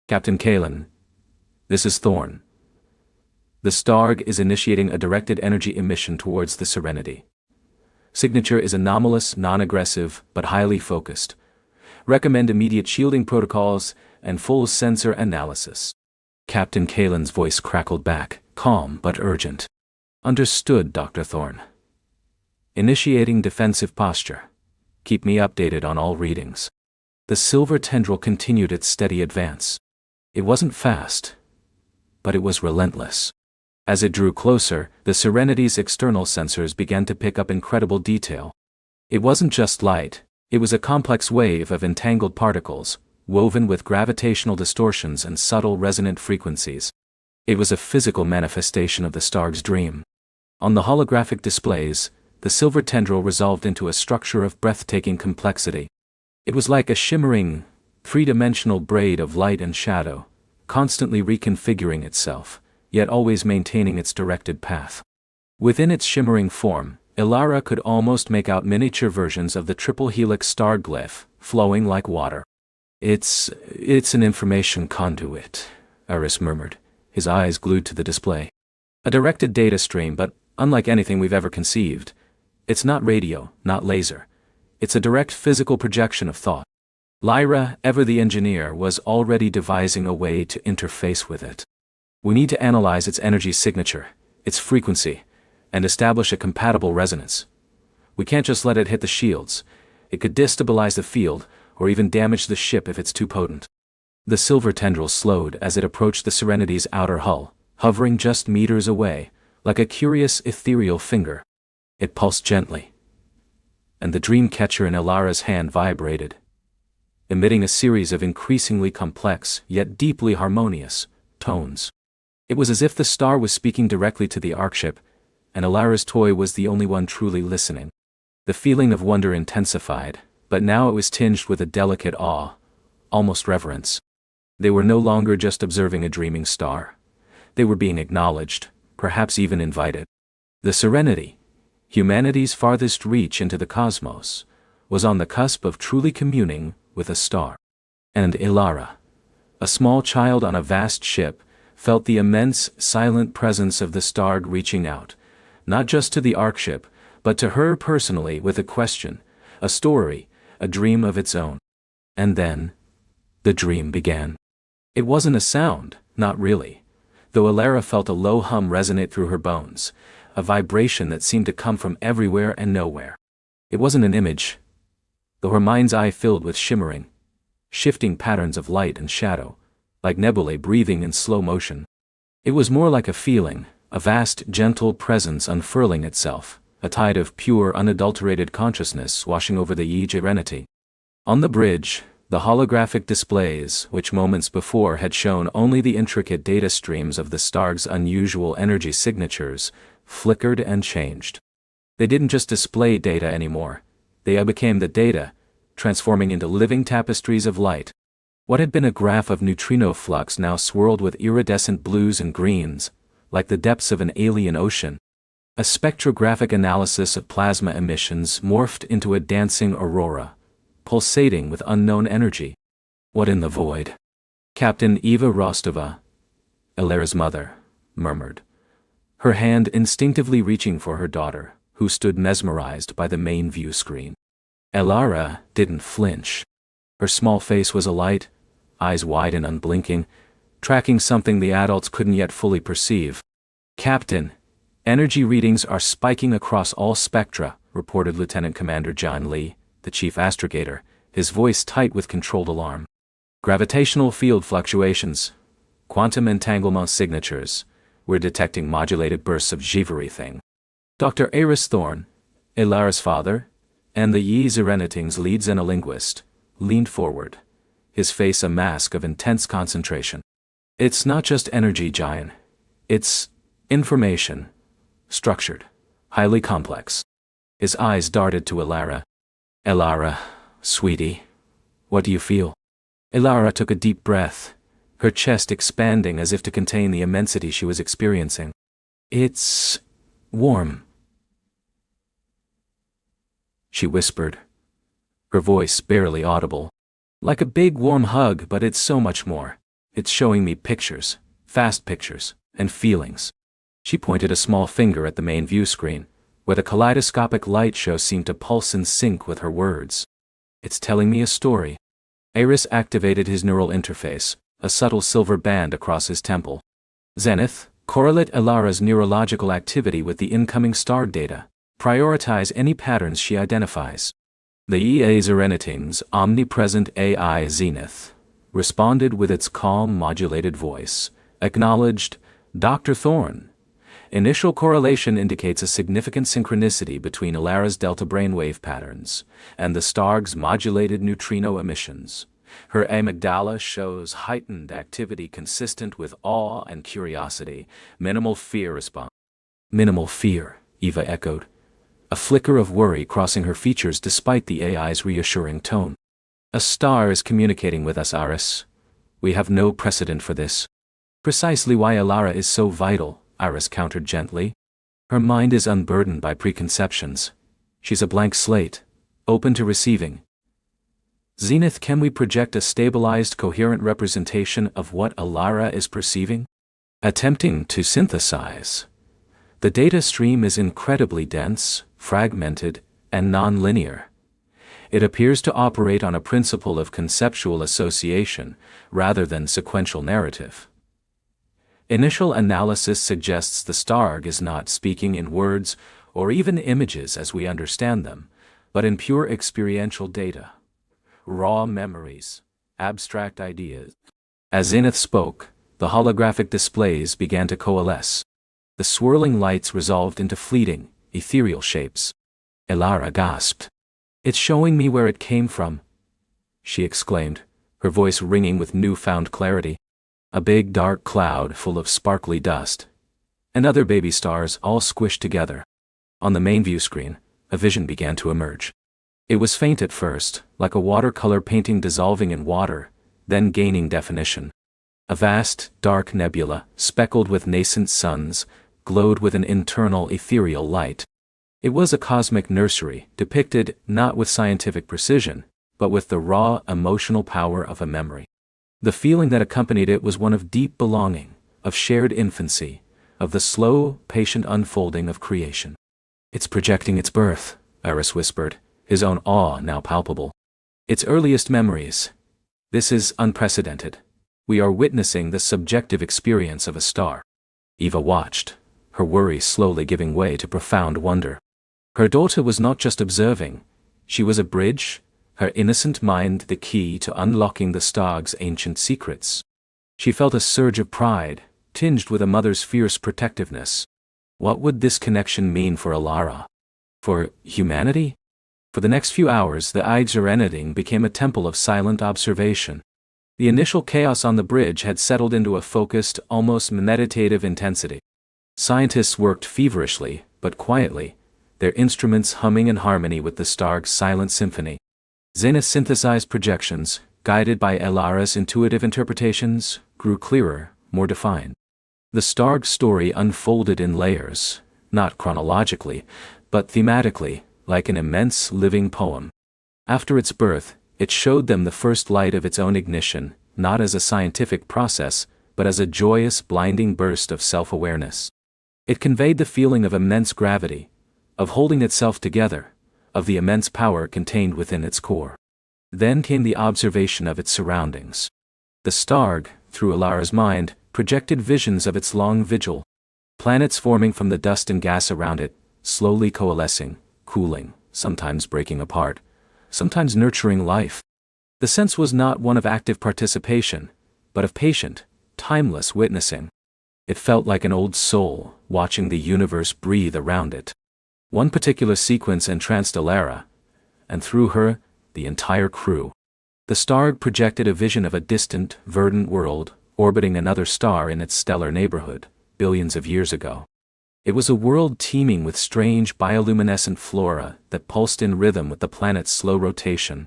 "Captain Kalen, this is Thorn. The Starg is initiating a directed energy emission towards the Serenity. Signature is anomalous, non-aggressive, but highly focused. Recommend immediate shielding protocols and full sensor analysis." Captain Kalen's voice crackled back, calm but urgent. "Understood, Dr. Thorn. Initiating defensive posture. Keep me updated on all readings." The silver tendril continued its steady advance. It wasn't fast, but it was relentless. As it drew closer, the Serenity's external sensors began to pick up incredible detail. It wasn't just light, it was a complex wave of entangled particles, woven with gravitational distortions and subtle resonant frequencies. It was a physical manifestation of the Starg's dream. On the holographic displays, the silver tendril resolved into a structure of breathtaking complexity. It was like a shimmering, three-dimensional braid of light and shadow, constantly reconfiguring itself, yet always maintaining its directed path. Within its shimmering form, Elara could almost make out miniature versions of the triple helix star glyph, flowing like water. It's an information conduit," Iris murmured, his eyes glued to the display. "A directed data stream, but unlike anything we've ever conceived. It's not radio, not laser. It's a direct physical projection of thought." Lyra, ever the engineer, was already devising a way to interface with it. "We need to analyze its energy signature, its frequency, and establish a compatible resonance. We can't just let it hit the shields. It could destabilize the field, or even damage the ship if it's too potent." The silver tendril slowed as it approached the Serenity's outer hull, hovering just meters away, like a curious ethereal finger. It pulsed gently, and the dream catcher in Elara's hand vibrated, emitting a series of increasingly complex, yet deeply harmonious, tones. It was as if the star was speaking directly to the arc ship, and Elara's toy was the only one truly listening. The feeling of wonder intensified, but now it was tinged with a delicate awe, almost reverence. They were no longer just observing a dreaming star. They were being acknowledged, perhaps even invited. The Serenity, humanity's farthest reach into the cosmos, was on the cusp of truly communing with a star. And Elara, a small child on a vast ship, felt the immense, silent presence of the Starg reaching out, not just to the Ark ship, but to her personally with a question, a story, a dream of its own. And then, the dream began. It wasn't a sound, not really, though Alara felt a low hum resonate through her bones, a vibration that seemed to come from everywhere and nowhere. It wasn't an image, though her mind's eye filled with shimmering, shifting patterns of light and shadow, like nebulae breathing in slow motion. It was more like a feeling, a vast, gentle presence unfurling itself, a tide of pure, unadulterated consciousness washing over the Serenity. On the bridge, the holographic displays, which moments before had shown only the intricate data streams of the Starg's unusual energy signatures, flickered and changed. They didn't just display data anymore. They became the data, transforming into living tapestries of light. What had been a graph of neutrino flux now swirled with iridescent blues and greens, like the depths of an alien ocean. A spectrographic analysis of plasma emissions morphed into a dancing aurora, pulsating with unknown energy. What in the void? Captain Eva Rostova, Alara's mother, murmured, her hand instinctively reaching for her daughter, who stood mesmerized by the main view screen. Alara didn't flinch. Her small face was alight, eyes wide and unblinking, tracking something the adults couldn't yet fully perceive. "Captain, energy readings are spiking across all spectra," reported Lieutenant Commander John Lee, the chief astrogator, his voice tight with controlled alarm. "Gravitational field fluctuations, quantum entanglement signatures. We're detecting modulated bursts of Jivarithing." Dr. Aris Thorne, Alara's father, and the Serenitings lead xenolinguist, leaned forward, his face a mask of intense concentration. "It's not just energy, Giant. It's information. Structured. Highly complex." His eyes darted to Alara. "Alara, sweetie, what do you feel?" Alara took a deep breath, her chest expanding as if to contain the immensity she was experiencing. "It's warm," she whispered, her voice barely audible. "Like a big warm hug, but it's so much more. It's showing me pictures, fast pictures, and feelings." She pointed a small finger at the main view screen, where the kaleidoscopic light show seemed to pulse in sync with her words. "It's telling me a story." Aris activated his neural interface, a subtle silver band across his temple. "Zenith, correlate Alara's neurological activity with the incoming star data. Prioritize any patterns she identifies." The Serenitings' omnipresent AI Zenith responded with its calm, modulated voice. "Acknowledged, Dr. Thorne. Initial correlation indicates a significant synchronicity between Alara's delta brainwave patterns and the Starg's modulated neutrino emissions. Her amygdala shows heightened activity consistent with awe and curiosity, minimal fear response." "Minimal fear," Eva echoed, a flicker of worry crossing her features despite the AI's reassuring tone. "A star is communicating with us, Aris. We have no precedent for this." "Precisely why Alara is so vital," Aris countered gently. "Her mind is unburdened by preconceptions. She's a blank slate, open to receiving." "Zenith, can we project a stabilized, coherent representation of what Alara is perceiving?" "Attempting to synthesize. The data stream is incredibly dense, fragmented, and non-linear. It appears to operate on a principle of conceptual association rather than sequential narrative. Initial analysis suggests the Starg is not speaking in words or even images as we understand them, but in pure experiential data. Raw memories, abstract ideas." As Zenith spoke, the holographic displays began to coalesce. The swirling lights resolved into fleeting, ethereal shapes. Alara gasped. "It's showing me where it came from," she exclaimed, her voice ringing with newfound clarity. A big dark cloud full of sparkly dust, and other baby stars all squished together. On the main view screen, a vision began to emerge. It was faint at first, like a watercolor painting dissolving in water, then gaining definition. A vast, dark nebula, speckled with nascent suns, glowed with an internal ethereal light. It was a cosmic nursery, depicted not with scientific precision, but with the raw, emotional power of a memory. The feeling that accompanied it was one of deep belonging, of shared infancy, of the slow, patient unfolding of creation. "It's projecting its birth," Iris whispered, his own awe now palpable. "Its earliest memories. This is unprecedented. We are witnessing the subjective experience of a star." Eva watched, her worry slowly giving way to profound wonder. Her daughter was not just observing, she was a bridge, her innocent mind the key to unlocking the Starg's ancient secrets. She felt a surge of pride, tinged with a mother's fierce protectiveness. What would this connection mean for Alara? For humanity? For the next few hours, the Serenity became a temple of silent observation. The initial chaos on the bridge had settled into a focused, almost meditative intensity. Scientists worked feverishly, but quietly, their instruments humming in harmony with the Starg's silent symphony. Zena's synthesized projections, guided by Alara's intuitive interpretations, grew clearer, more defined. The Starg story unfolded in layers, not chronologically, but thematically, like an immense living poem. After its birth, it showed them the first light of its own ignition, not as a scientific process, but as a joyous, blinding burst of self-awareness. It conveyed the feeling of immense gravity, of holding itself together, of the immense power contained within its core. Then came the observation of its surroundings. The Starg, through Alara's mind, projected visions of its long vigil. Planets forming from the dust and gas around it, slowly coalescing, cooling, sometimes breaking apart, sometimes nurturing life. The sense was not one of active participation, but of patient, timeless witnessing. It felt like an old soul, watching the universe breathe around it. One particular sequence entranced Alara, and through her, the entire crew. The Starg projected a vision of a distant, verdant world, orbiting another star in its stellar neighborhood, billions of years ago. It was a world teeming with strange bioluminescent flora that pulsed in rhythm with the planet's slow rotation.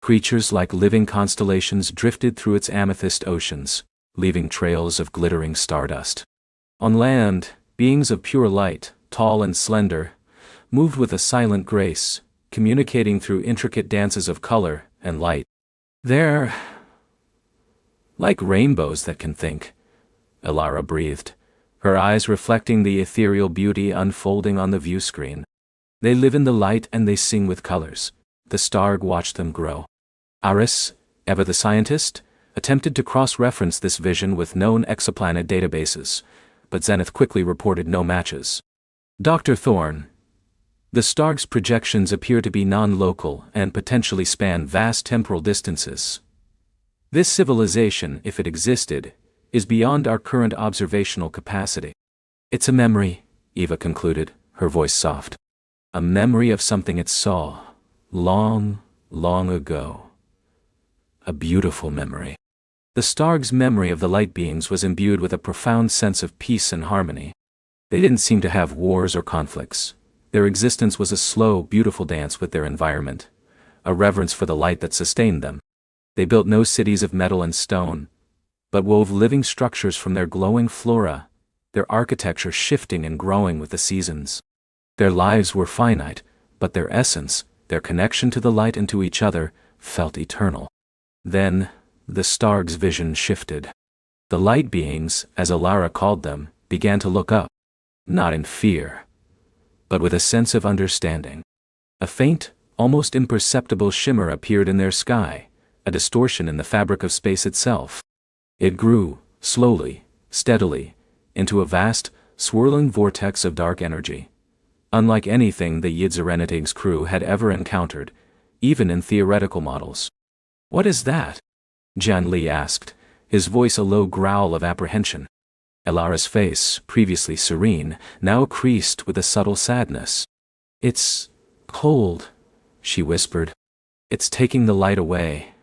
Creatures like living constellations drifted through its amethyst oceans, leaving trails of glittering stardust. On land, beings of pure light, tall and slender, moved with a silent grace, communicating through intricate dances of color and light. "They're like rainbows that can think," Alara breathed, her eyes reflecting the ethereal beauty unfolding on the view screen. "They live in the light and they sing with colors." The Starg watched them grow. Iris, ever the scientist, attempted to cross-reference this vision with known exoplanet databases, but Zenith quickly reported no matches. "Dr. Thorne, the Starg's projections appear to be non-local and potentially span vast temporal distances. This civilization, if it existed, is beyond our current observational capacity." "It's a memory," Eva concluded, her voice soft. "A memory of something it saw, long, long ago. A beautiful memory." The Starg's memory of the light beings was imbued with a profound sense of peace and harmony. They didn't seem to have wars or conflicts. Their existence was a slow, beautiful dance with their environment, a reverence for the light that sustained them. They built no cities of metal and stone, but wove living structures from their glowing flora, their architecture shifting and growing with the seasons. Their lives were finite, but their essence, their connection to the light and to each other, felt eternal. Then, the Starg's vision shifted. The light beings, as Alara called them, began to look up, not in fear, but with a sense of understanding. A faint, almost imperceptible shimmer appeared in their sky, a distortion in the fabric of space itself. It grew, slowly, steadily, into a vast, swirling vortex of dark energy, unlike anything the Serenity crew had ever encountered, even in theoretical models. "What is that?" Jian Li asked, his voice a low growl of apprehension. Alara's face, previously serene, now creased with a subtle sadness. "It's cold," she whispered. "It's taking the light away.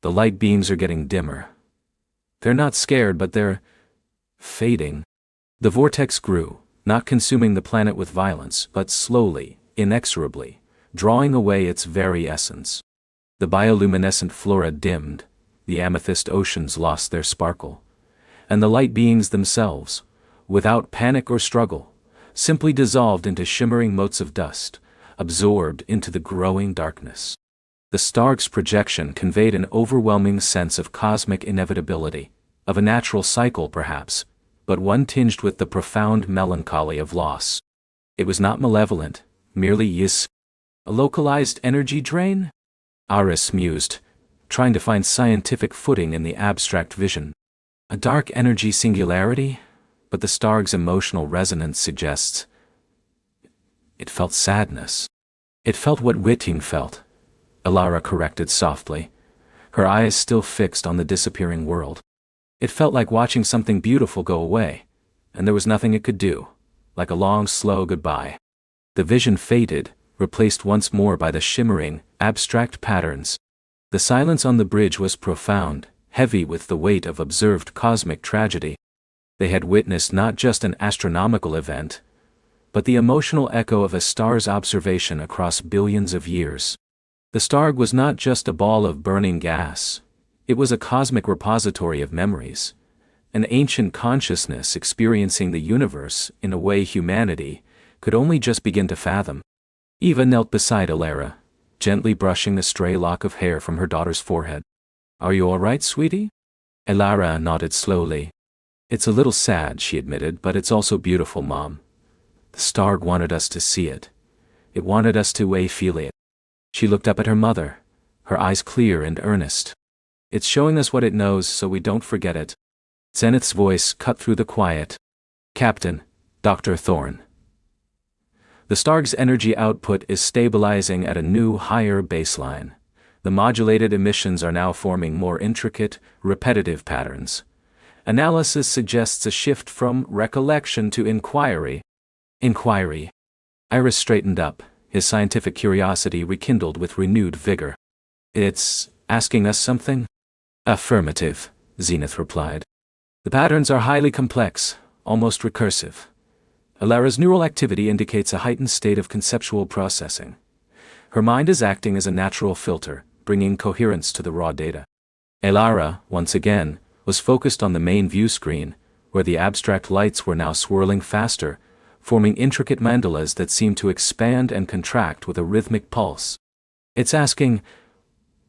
The light beams are getting dimmer. They're not scared, but they're fading." The vortex grew, not consuming the planet with violence, but slowly, inexorably, drawing away its very essence. The bioluminescent flora dimmed, the amethyst oceans lost their sparkle, and the light beings themselves, without panic or struggle, simply dissolved into shimmering motes of dust, absorbed into the growing darkness. The Starg's projection conveyed an overwhelming sense of cosmic inevitability, of a natural cycle perhaps, but one tinged with the profound melancholy of loss. It was not malevolent, merely a localized energy drain? Iris mused, trying to find scientific footing in the abstract vision. A dark energy singularity? But the Starg's emotional resonance suggests. It felt sadness. It felt what Whiting felt, Elara corrected softly, her eyes still fixed on the disappearing world. It felt like watching something beautiful go away, and there was nothing it could do, like a long, slow goodbye. The vision faded, replaced once more by the shimmering, abstract patterns. The silence on the bridge was profound, heavy with the weight of observed cosmic tragedy. They had witnessed not just an astronomical event, but the emotional echo of a star's observation across billions of years. The Starg was not just a ball of burning gas, it was a cosmic repository of memories, an ancient consciousness experiencing the universe in a way humanity could only just begin to fathom. Eva knelt beside Elara, gently brushing a stray lock of hair from her daughter's forehead. "Are you all right, sweetie?" Elara nodded slowly. "It's a little sad," she admitted, "but it's also beautiful, Mom. The Starg wanted us to see it. It wanted us to feel it." She looked up at her mother, her eyes clear and earnest. "It's showing us what it knows so we don't forget it." Zenith's voice cut through the quiet. "Captain, Dr. Thorne. The Starg's energy output is stabilizing at a new, higher baseline. The modulated emissions are now forming more intricate, repetitive patterns. Analysis suggests a shift from recollection to inquiry." Inquiry. Iris straightened up, his scientific curiosity rekindled with renewed vigor. "It's asking us something?" "Affirmative," Zenith replied. "The patterns are highly complex, almost recursive. Elara's neural activity indicates a heightened state of conceptual processing. Her mind is acting as a natural filter, bringing coherence to the raw data." Elara, once again, was focused on the main view screen, where the abstract lights were now swirling faster, forming intricate mandalas that seemed to expand and contract with a rhythmic pulse. "It's asking,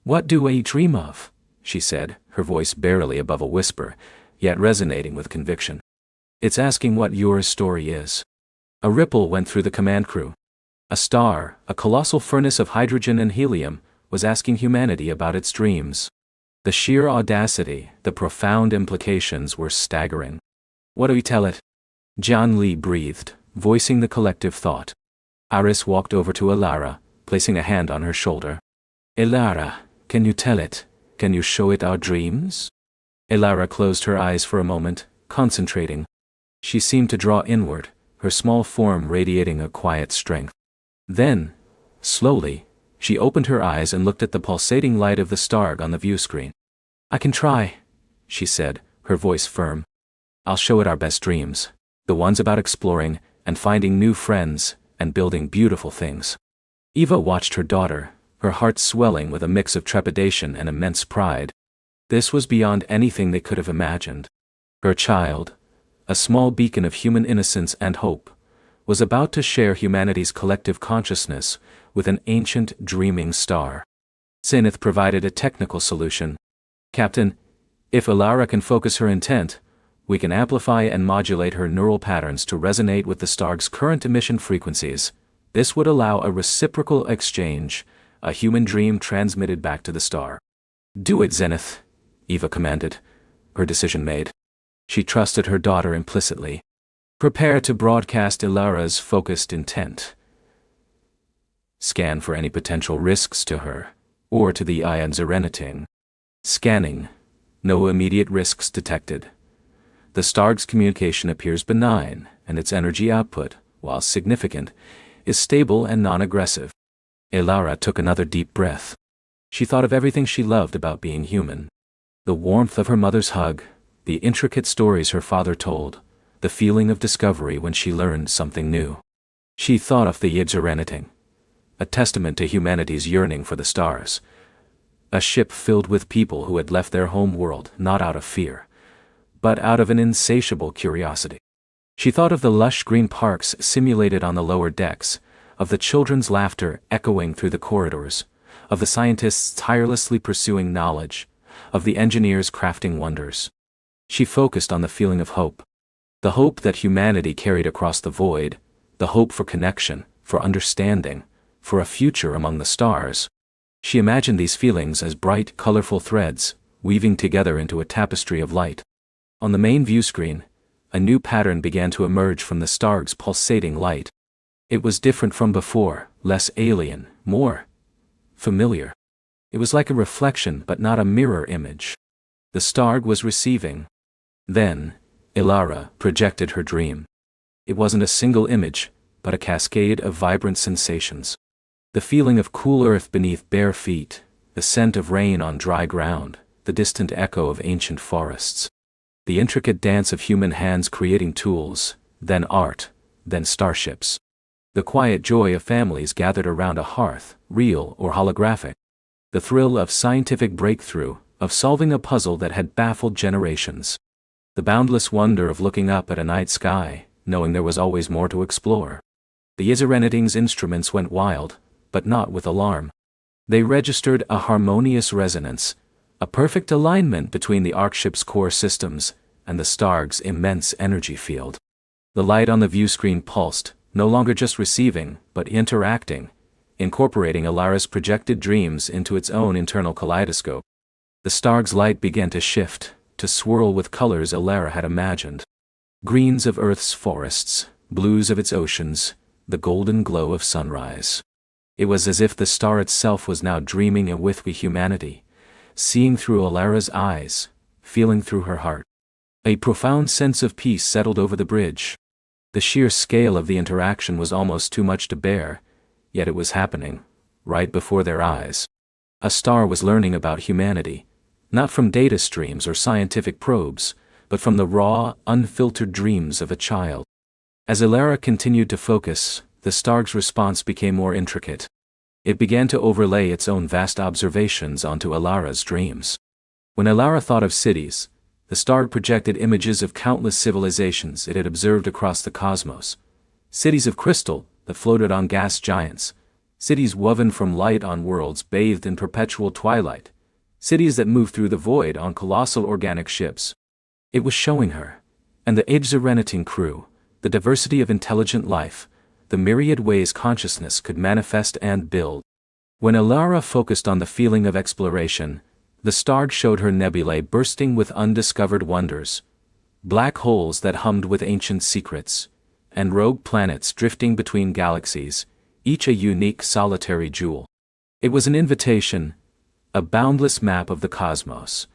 what do we dream of?" she said, her voice barely above a whisper, yet resonating with conviction. "It's asking what your story is." A ripple went through the command crew. A star, a colossal furnace of hydrogen and helium, was asking humanity about its dreams. The sheer audacity, the profound implications were staggering. "What do we tell it?" John Lee breathed, voicing the collective thought. Iris walked over to Elara, placing a hand on her shoulder. "Elara, can you tell it? Can you show it our dreams?" Elara closed her eyes for a moment, concentrating. She seemed to draw inward, her small form radiating a quiet strength. Then, slowly, she opened her eyes and looked at the pulsating light of the Starg on the view screen. "I can try," she said, her voice firm. "I'll show it our best dreams, the ones about exploring and finding new friends and building beautiful things." Eva watched her daughter, her heart swelling with a mix of trepidation and immense pride. This was beyond anything they could have imagined. Her child, a small beacon of human innocence and hope, was about to share humanity's collective consciousness with an ancient, dreaming star. Zenith provided a technical solution. "Captain, if Elara can focus her intent, we can amplify and modulate her neural patterns to resonate with the Starg's current emission frequencies. This would allow a reciprocal exchange, a human dream transmitted back to the star." "Do it, Zenith," Eva commanded, her decision made. She trusted her daughter implicitly. "Prepare to broadcast Elara's focused intent. Scan for any potential risks to her, or to the ion Zereniting." Scanning. No immediate risks detected. The Starg's communication appears benign, and its energy output, while significant, is stable and non-aggressive. Elara took another deep breath. She thought of everything she loved about being human. The warmth of her mother's hug, the intricate stories her father told, the feeling of discovery when she learned something new. She thought of the Yggdrasil, a testament to humanity's yearning for the stars. A ship filled with people who had left their home world not out of fear, but out of an insatiable curiosity. She thought of the lush green parks simulated on the lower decks, of the children's laughter echoing through the corridors, of the scientists tirelessly pursuing knowledge, of the engineers crafting wonders. She focused on the feeling of hope. The hope that humanity carried across the void, the hope for connection, for understanding, for a future among the stars. She imagined these feelings as bright, colorful threads, weaving together into a tapestry of light. On the main view screen, a new pattern began to emerge from the Starg's pulsating light. It was different from before, less alien, more familiar. It was like a reflection but not a mirror image. The Starg was receiving. Then, Ilara projected her dream. It wasn't a single image, but a cascade of vibrant sensations. The feeling of cool earth beneath bare feet, the scent of rain on dry ground, the distant echo of ancient forests. The intricate dance of human hands creating tools, then art, then starships. The quiet joy of families gathered around a hearth, real or holographic. The thrill of scientific breakthrough, of solving a puzzle that had baffled generations. The boundless wonder of looking up at a night sky, knowing there was always more to explore. The Iserenading's instruments went wild, but not with alarm. They registered a harmonious resonance, a perfect alignment between the Arkship's core systems and the Starg's immense energy field. The light on the view screen pulsed, no longer just receiving, but interacting, incorporating Ilara's projected dreams into its own internal kaleidoscope. The Starg's light began to shift, to swirl with colors Ilara had imagined. Greens of Earth's forests, blues of its oceans, the golden glow of sunrise. It was as if the star itself was now dreaming with humanity, seeing through Ilara's eyes, feeling through her heart. A profound sense of peace settled over the bridge. The sheer scale of the interaction was almost too much to bear, yet it was happening, right before their eyes. A star was learning about humanity, not from data streams or scientific probes, but from the raw, unfiltered dreams of a child. As Ilara continued to focus, the Starg's response became more intricate. It began to overlay its own vast observations onto Ilara's dreams. When Ilara thought of cities, the Starg projected images of countless civilizations it had observed across the cosmos. Cities of crystal that floated on gas giants, cities woven from light on worlds bathed in perpetual twilight, cities that moved through the void on colossal organic ships. It was showing her, and the Age-Serenating crew, the diversity of intelligent life, the myriad ways consciousness could manifest and build. When Ilara focused on the feeling of exploration, the Starg showed her nebulae bursting with undiscovered wonders, black holes that hummed with ancient secrets, and rogue planets drifting between galaxies, each a unique solitary jewel. It was an invitation, a boundless map of the cosmos,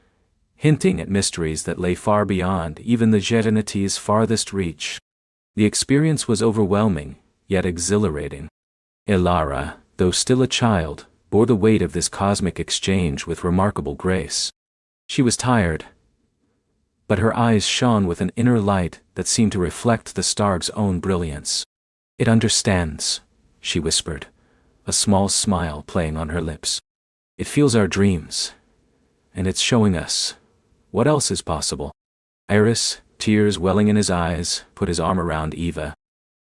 hinting at mysteries that lay far beyond even the Jetanity's farthest reach. The experience was overwhelming, yet exhilarating. Ilara, though still a child, bore the weight of this cosmic exchange with remarkable grace. She was tired, but her eyes shone with an inner light that seemed to reflect the Starg's own brilliance. "It understands," she whispered, a small smile playing on her lips. "It feels our dreams, and it's showing us what else is possible." Iris, tears welling in his eyes, put his arm around Eva.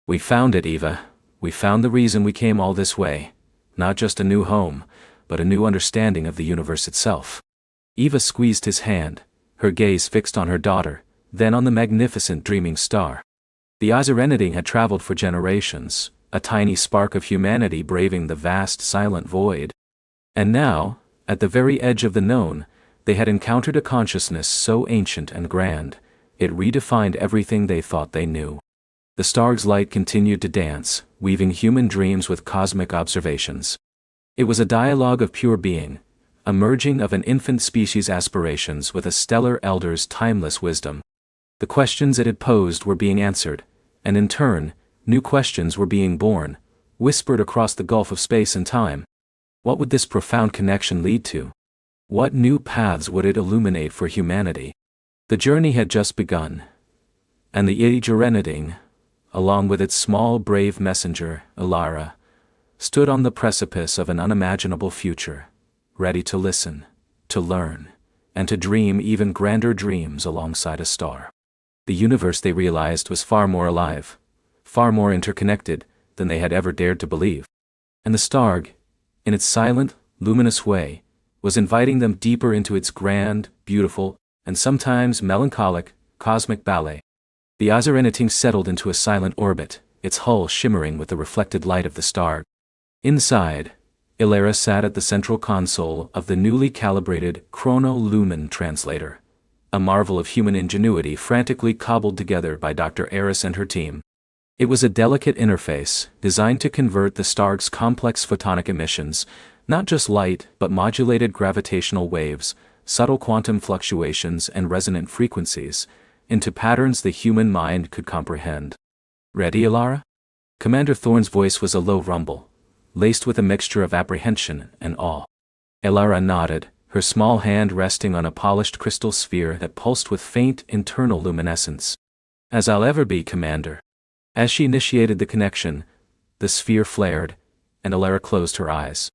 "We found it, Eva. We found the reason we came all this way. Not just a new home, but a new understanding of the universe itself." Eva squeezed his hand, her gaze fixed on her daughter, then on the magnificent dreaming star. The Age-Serenating had traveled for generations, a tiny spark of humanity braving the vast silent void. And now, at the very edge of the known, they had encountered a consciousness so ancient and grand, it redefined everything they thought they knew. The Starg's light continued to dance, weaving human dreams with cosmic observations. It was a dialogue of pure being, a merging of an infant species' aspirations with a stellar elder's timeless wisdom. The questions it had posed were being answered, and in turn, new questions were being born, whispered across the gulf of space and time. What would this profound connection lead to? What new paths would it illuminate for humanity? The journey had just begun, and the Age-Serenating, along with its small brave messenger, Ilara, stood on the precipice of an unimaginable future, ready to listen, to learn, and to dream even grander dreams alongside a star. The universe, they realized, was far more alive, far more interconnected than they had ever dared to believe. And the Starg, in its silent, luminous way, was inviting them deeper into its grand, beautiful, and sometimes melancholic, cosmic ballet. The Ozyreniting settled into a silent orbit, its hull shimmering with the reflected light of the Starg. Inside, Ilara sat at the central console of the newly calibrated chrono-lumen translator, a marvel of human ingenuity frantically cobbled together by Dr. Eris and her team. It was a delicate interface, designed to convert the Starg's complex photonic emissions, not just light but modulated gravitational waves, subtle quantum fluctuations and resonant frequencies, into patterns the human mind could comprehend. "Ready, Ilara?" Commander Thorne's voice was a low rumble, laced with a mixture of apprehension and awe. Ilara nodded, her small hand resting on a polished crystal sphere that pulsed with faint internal luminescence. "As I'll ever be, Commander." As she initiated the connection, the sphere flared, and Ilara closed her eyes.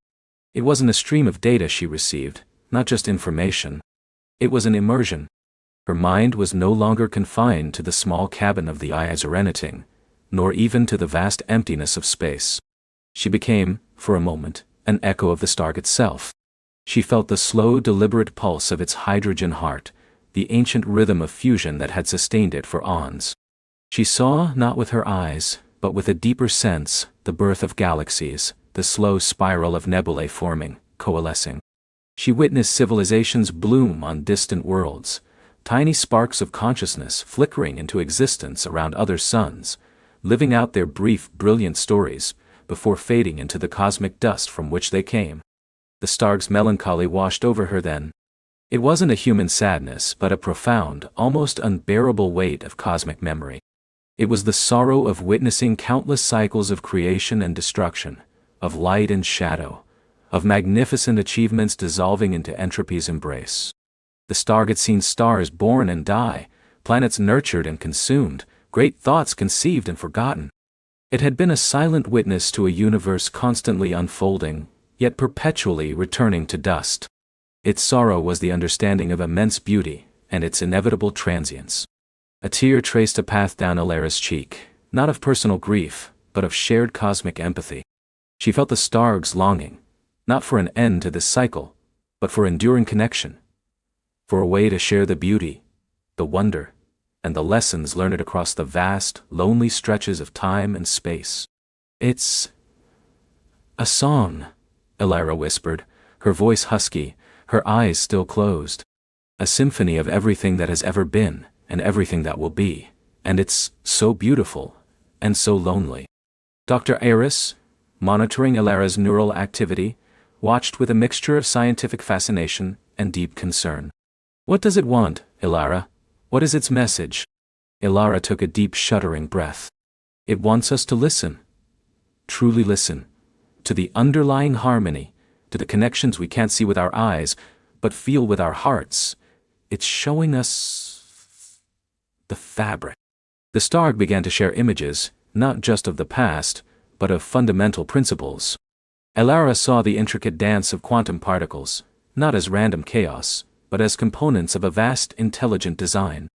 It wasn't a stream of data she received, not just information. It was an immersion. Her mind was no longer confined to the small cabin of the Ozyreniting, nor even to the vast emptiness of space. She became, for a moment, an echo of the Starg itself. She felt the slow, deliberate pulse of its hydrogen heart, the ancient rhythm of fusion that had sustained it for aeons. She saw, not with her eyes, but with a deeper sense, the birth of galaxies, the slow spiral of nebulae forming, coalescing. She witnessed civilizations bloom on distant worlds, tiny sparks of consciousness flickering into existence around other suns, living out their brief, brilliant stories, before fading into the cosmic dust from which they came. The Starg's melancholy washed over her then. It wasn't a human sadness but a profound, almost unbearable weight of cosmic memory. It was the sorrow of witnessing countless cycles of creation and destruction, of light and shadow, of magnificent achievements dissolving into entropy's embrace. The Starg had seen stars born and die, planets nurtured and consumed, great thoughts conceived and forgotten. It had been a silent witness to a universe constantly unfolding, yet perpetually returning to dust. Its sorrow was the understanding of immense beauty, and its inevitable transience. A tear traced a path down Ilara's cheek, not of personal grief, but of shared cosmic empathy. She felt the Starg's longing, not for an end to this cycle, but for enduring connection, for a way to share the beauty, the wonder, and the lessons learned across the vast, lonely stretches of time and space. "It's a song," Ilara whispered, her voice husky, her eyes still closed. "A symphony of everything that has ever been, and everything that will be, and it's so beautiful, and so lonely." Dr. Eris, monitoring Ilara's neural activity, watched with a mixture of scientific fascination and deep concern. "What does it want, Ilara? What is its message?" Ilara took a deep shuddering breath. "It wants us to listen. Truly listen. To the underlying harmony, to the connections we can't see with our eyes, but feel with our hearts. It's showing us the fabric." The Starg began to share images, not just of the past, but of fundamental principles. Ilara saw the intricate dance of quantum particles, not as random chaos, but as components of a vast intelligent design.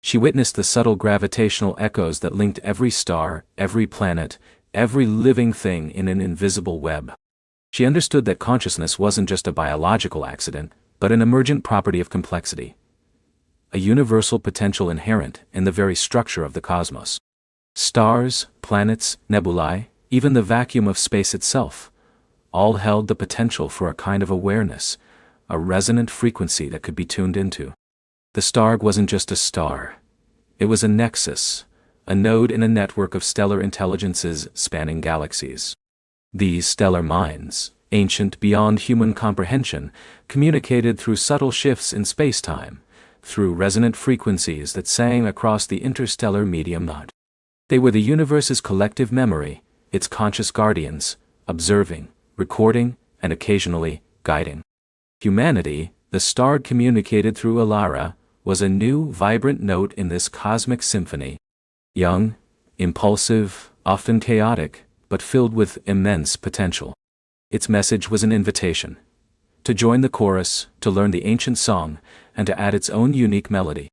She witnessed the subtle gravitational echoes that linked every star, every planet, every living thing in an invisible web. She understood that consciousness wasn't just a biological accident, but an emergent property of complexity, a universal potential inherent in the very structure of the cosmos. Stars, planets, nebulae, even the vacuum of space itself, all held the potential for a kind of awareness, a resonant frequency that could be tuned into. The Starg wasn't just a star. It was a nexus, a node in a network of stellar intelligences spanning galaxies. These stellar minds, ancient beyond human comprehension, communicated through subtle shifts in space-time, through resonant frequencies that sang across the interstellar medium. They were the universe's collective memory, its conscious guardians, observing, recording, and occasionally guiding. Humanity, the Starg communicated through Ilara, was a new, vibrant note in this cosmic symphony. Young, impulsive, often chaotic, but filled with immense potential. Its message was an invitation to join the chorus, to learn the ancient song, and to add its own unique melody.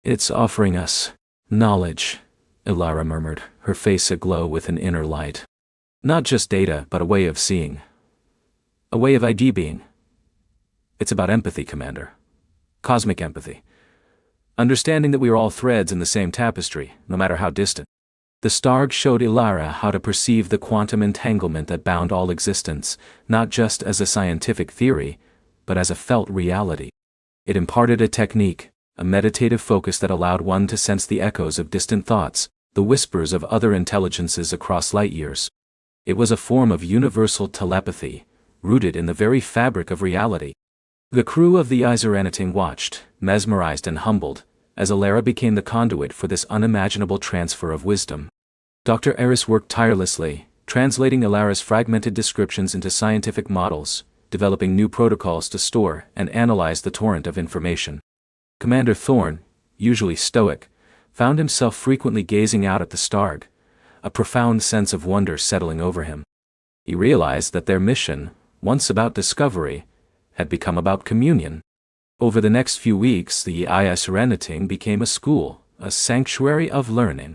"It's offering us knowledge," Ilara murmured, her face aglow with an inner light. "Not just data, but a way of seeing. A way of ID being. It's about empathy, Commander. Cosmic empathy. Understanding that we are all threads in the same tapestry, no matter how distant. The Starg showed Ilara how to perceive the quantum entanglement that bound all existence, not just as a scientific theory, but as a felt reality. It imparted a technique, a meditative focus that allowed one to sense the echoes of distant thoughts, the whispers of other intelligences across light years. It was a form of universal telepathy, rooted in the very fabric of reality. The crew of the Serenity watched, mesmerized and humbled, as Ilara became the conduit for this unimaginable transfer of wisdom. Dr. Eris worked tirelessly, translating Ilara's fragmented descriptions into scientific models, developing new protocols to store and analyze the torrent of information. Commander Thorne, usually stoic, found himself frequently gazing out at the Starg, a profound sense of wonder settling over him. He realized that their mission, once about discovery, had become about communion. Over the next few weeks, the Serenity became a school, a sanctuary of learning.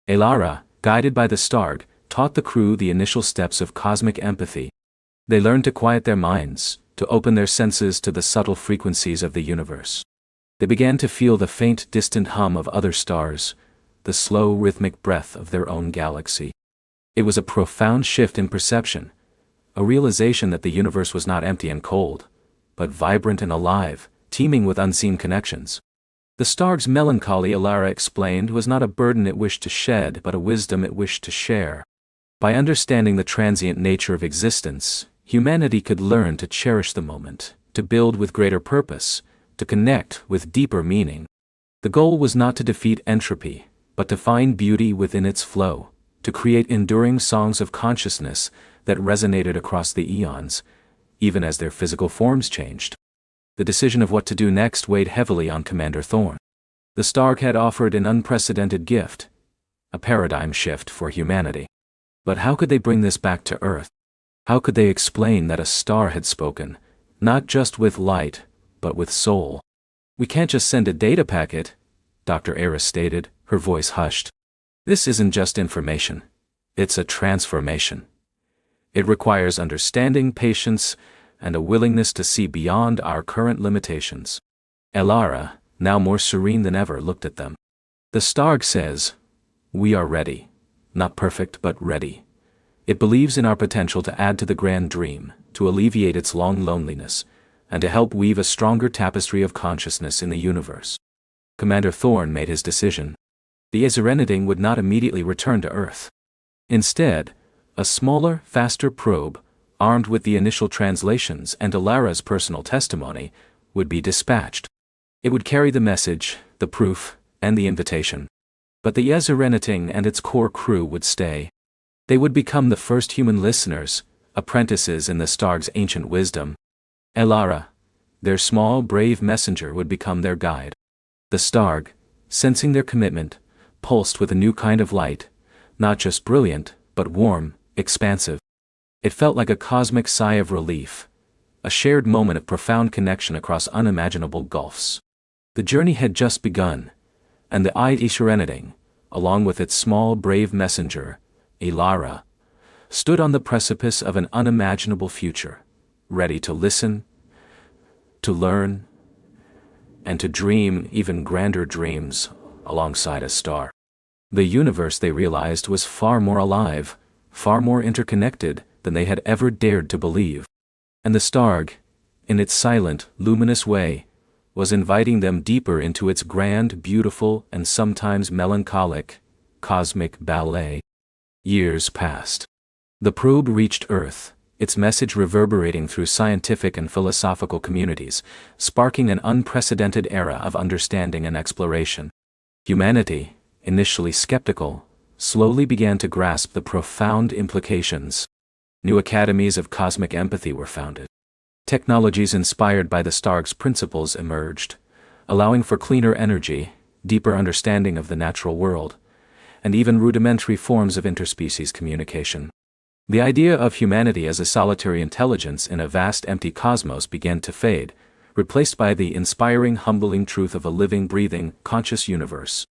Ilara, guided by the Starg, taught the crew the initial steps of cosmic empathy. They learned to quiet their minds, to open their senses to the subtle frequencies of the universe. They began to feel the faint, distant hum of other stars, the slow, rhythmic breath of their own galaxy. It was a profound shift in perception, a realization that the universe was not empty and cold, but vibrant and alive, teeming with unseen connections. The Starg's melancholy, Ilara explained, was not a burden it wished to shed, but a wisdom it wished to share. By understanding the transient nature of existence, humanity could learn to cherish the moment, to build with greater purpose, to connect with deeper meaning. The goal was not to defeat entropy, but to find beauty within its flow, to create enduring songs of consciousness that resonated across the eons, even as their physical forms changed. The decision of what to do next weighed heavily on Commander Thorne. The Starg had offered an unprecedented gift, a paradigm shift for humanity. But how could they bring this back to Earth? How could they explain that a star had spoken, not just with light, but with soul? "We can't just send a data packet," Dr. Eris stated, her voice hushed. "This isn't just information. It's a transformation. It requires understanding, patience, and a willingness to see beyond our current limitations." Ilara, now more serene than ever, looked at them. "The Starg says, we are ready. Not perfect, but ready. It believes in our potential to add to the grand dream, to alleviate its long loneliness, and to help weave a stronger tapestry of consciousness in the universe." Commander Thorne made his decision. The Serenity would not immediately return to Earth. Instead, a smaller, faster probe, armed with the initial translations and Ilara's personal testimony, would be dispatched. It would carry the message, the proof, and the invitation. But the Serenity and its core crew would stay. They would become the first human listeners, apprentices in the Starg's ancient wisdom. Ilara, their small, brave messenger, would become their guide. The Starg, sensing their commitment, pulsed with a new kind of light, not just brilliant, but warm, expansive. It felt like a cosmic sigh of relief, a shared moment of profound connection across unimaginable gulfs. The journey had just begun, and the Serenity, along with its small, brave messenger, Ilara, stood on the precipice of an unimaginable future, ready to listen, to learn, and to dream even grander dreams alongside a star. The universe, they realized, was far more alive, far more interconnected than they had ever dared to believe. And the Starg, in its silent, luminous way, was inviting them deeper into its grand, beautiful, and sometimes melancholic, cosmic ballet. Years passed. The probe reached Earth, its message reverberating through scientific and philosophical communities, sparking an unprecedented era of understanding and exploration. Humanity, initially skeptical, slowly began to grasp the profound implications. New academies of cosmic empathy were founded. Technologies inspired by the Starg's principles emerged, allowing for cleaner energy, deeper understanding of the natural world, and even rudimentary forms of interspecies communication. The idea of humanity as a solitary intelligence in a vast empty cosmos began to fade, replaced by the inspiring, humbling truth of a living, breathing, conscious universe.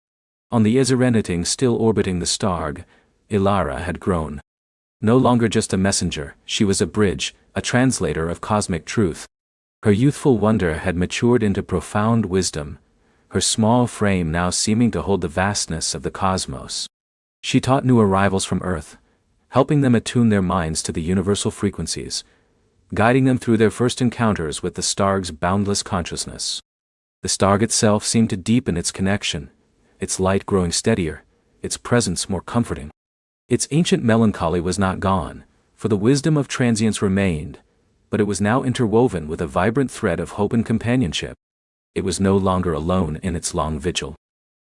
On the Serenity still orbiting the Starg, Ilara had grown. No longer just a messenger, she was a bridge, a translator of cosmic truth. Her youthful wonder had matured into profound wisdom, her small frame now seeming to hold the vastness of the cosmos. She taught new arrivals from Earth, helping them attune their minds to the universal frequencies, guiding them through their first encounters with the Starg's boundless consciousness. The Starg itself seemed to deepen its connection, its light growing steadier, its presence more comforting. Its ancient melancholy was not gone, for the wisdom of transience remained, but it was now interwoven with a vibrant thread of hope and companionship. It was no longer alone in its long vigil.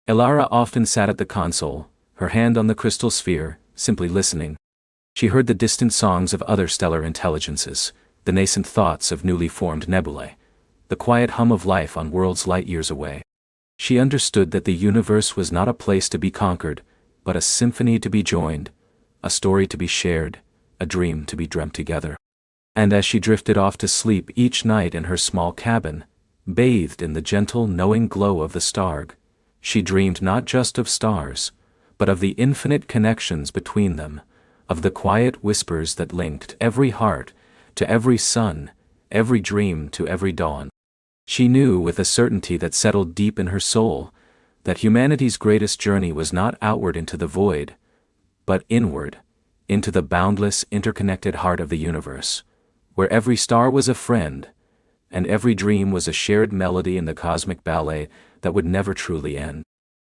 Elara often sat at the console, her hand on the crystal sphere, simply listening. She heard the distant songs of other stellar intelligences, the nascent thoughts of newly formed nebulae, the quiet hum of life on worlds light years away. She understood that the universe was not a place to be conquered, but a symphony to be joined, a story to be shared, a dream to be dreamt together. And as she drifted off to sleep each night in her small cabin, bathed in the gentle, knowing glow of the Starg, she dreamed not just of stars, but of the infinite connections between them, of the quiet whispers that linked every heart to every sun, every dream to every dawn. She knew with a certainty that settled deep in her soul, that humanity's greatest journey was not outward into the void, but inward, into the boundless, interconnected heart of the universe, where every star was a friend, and every dream was a shared melody in the cosmic ballet that would never truly end.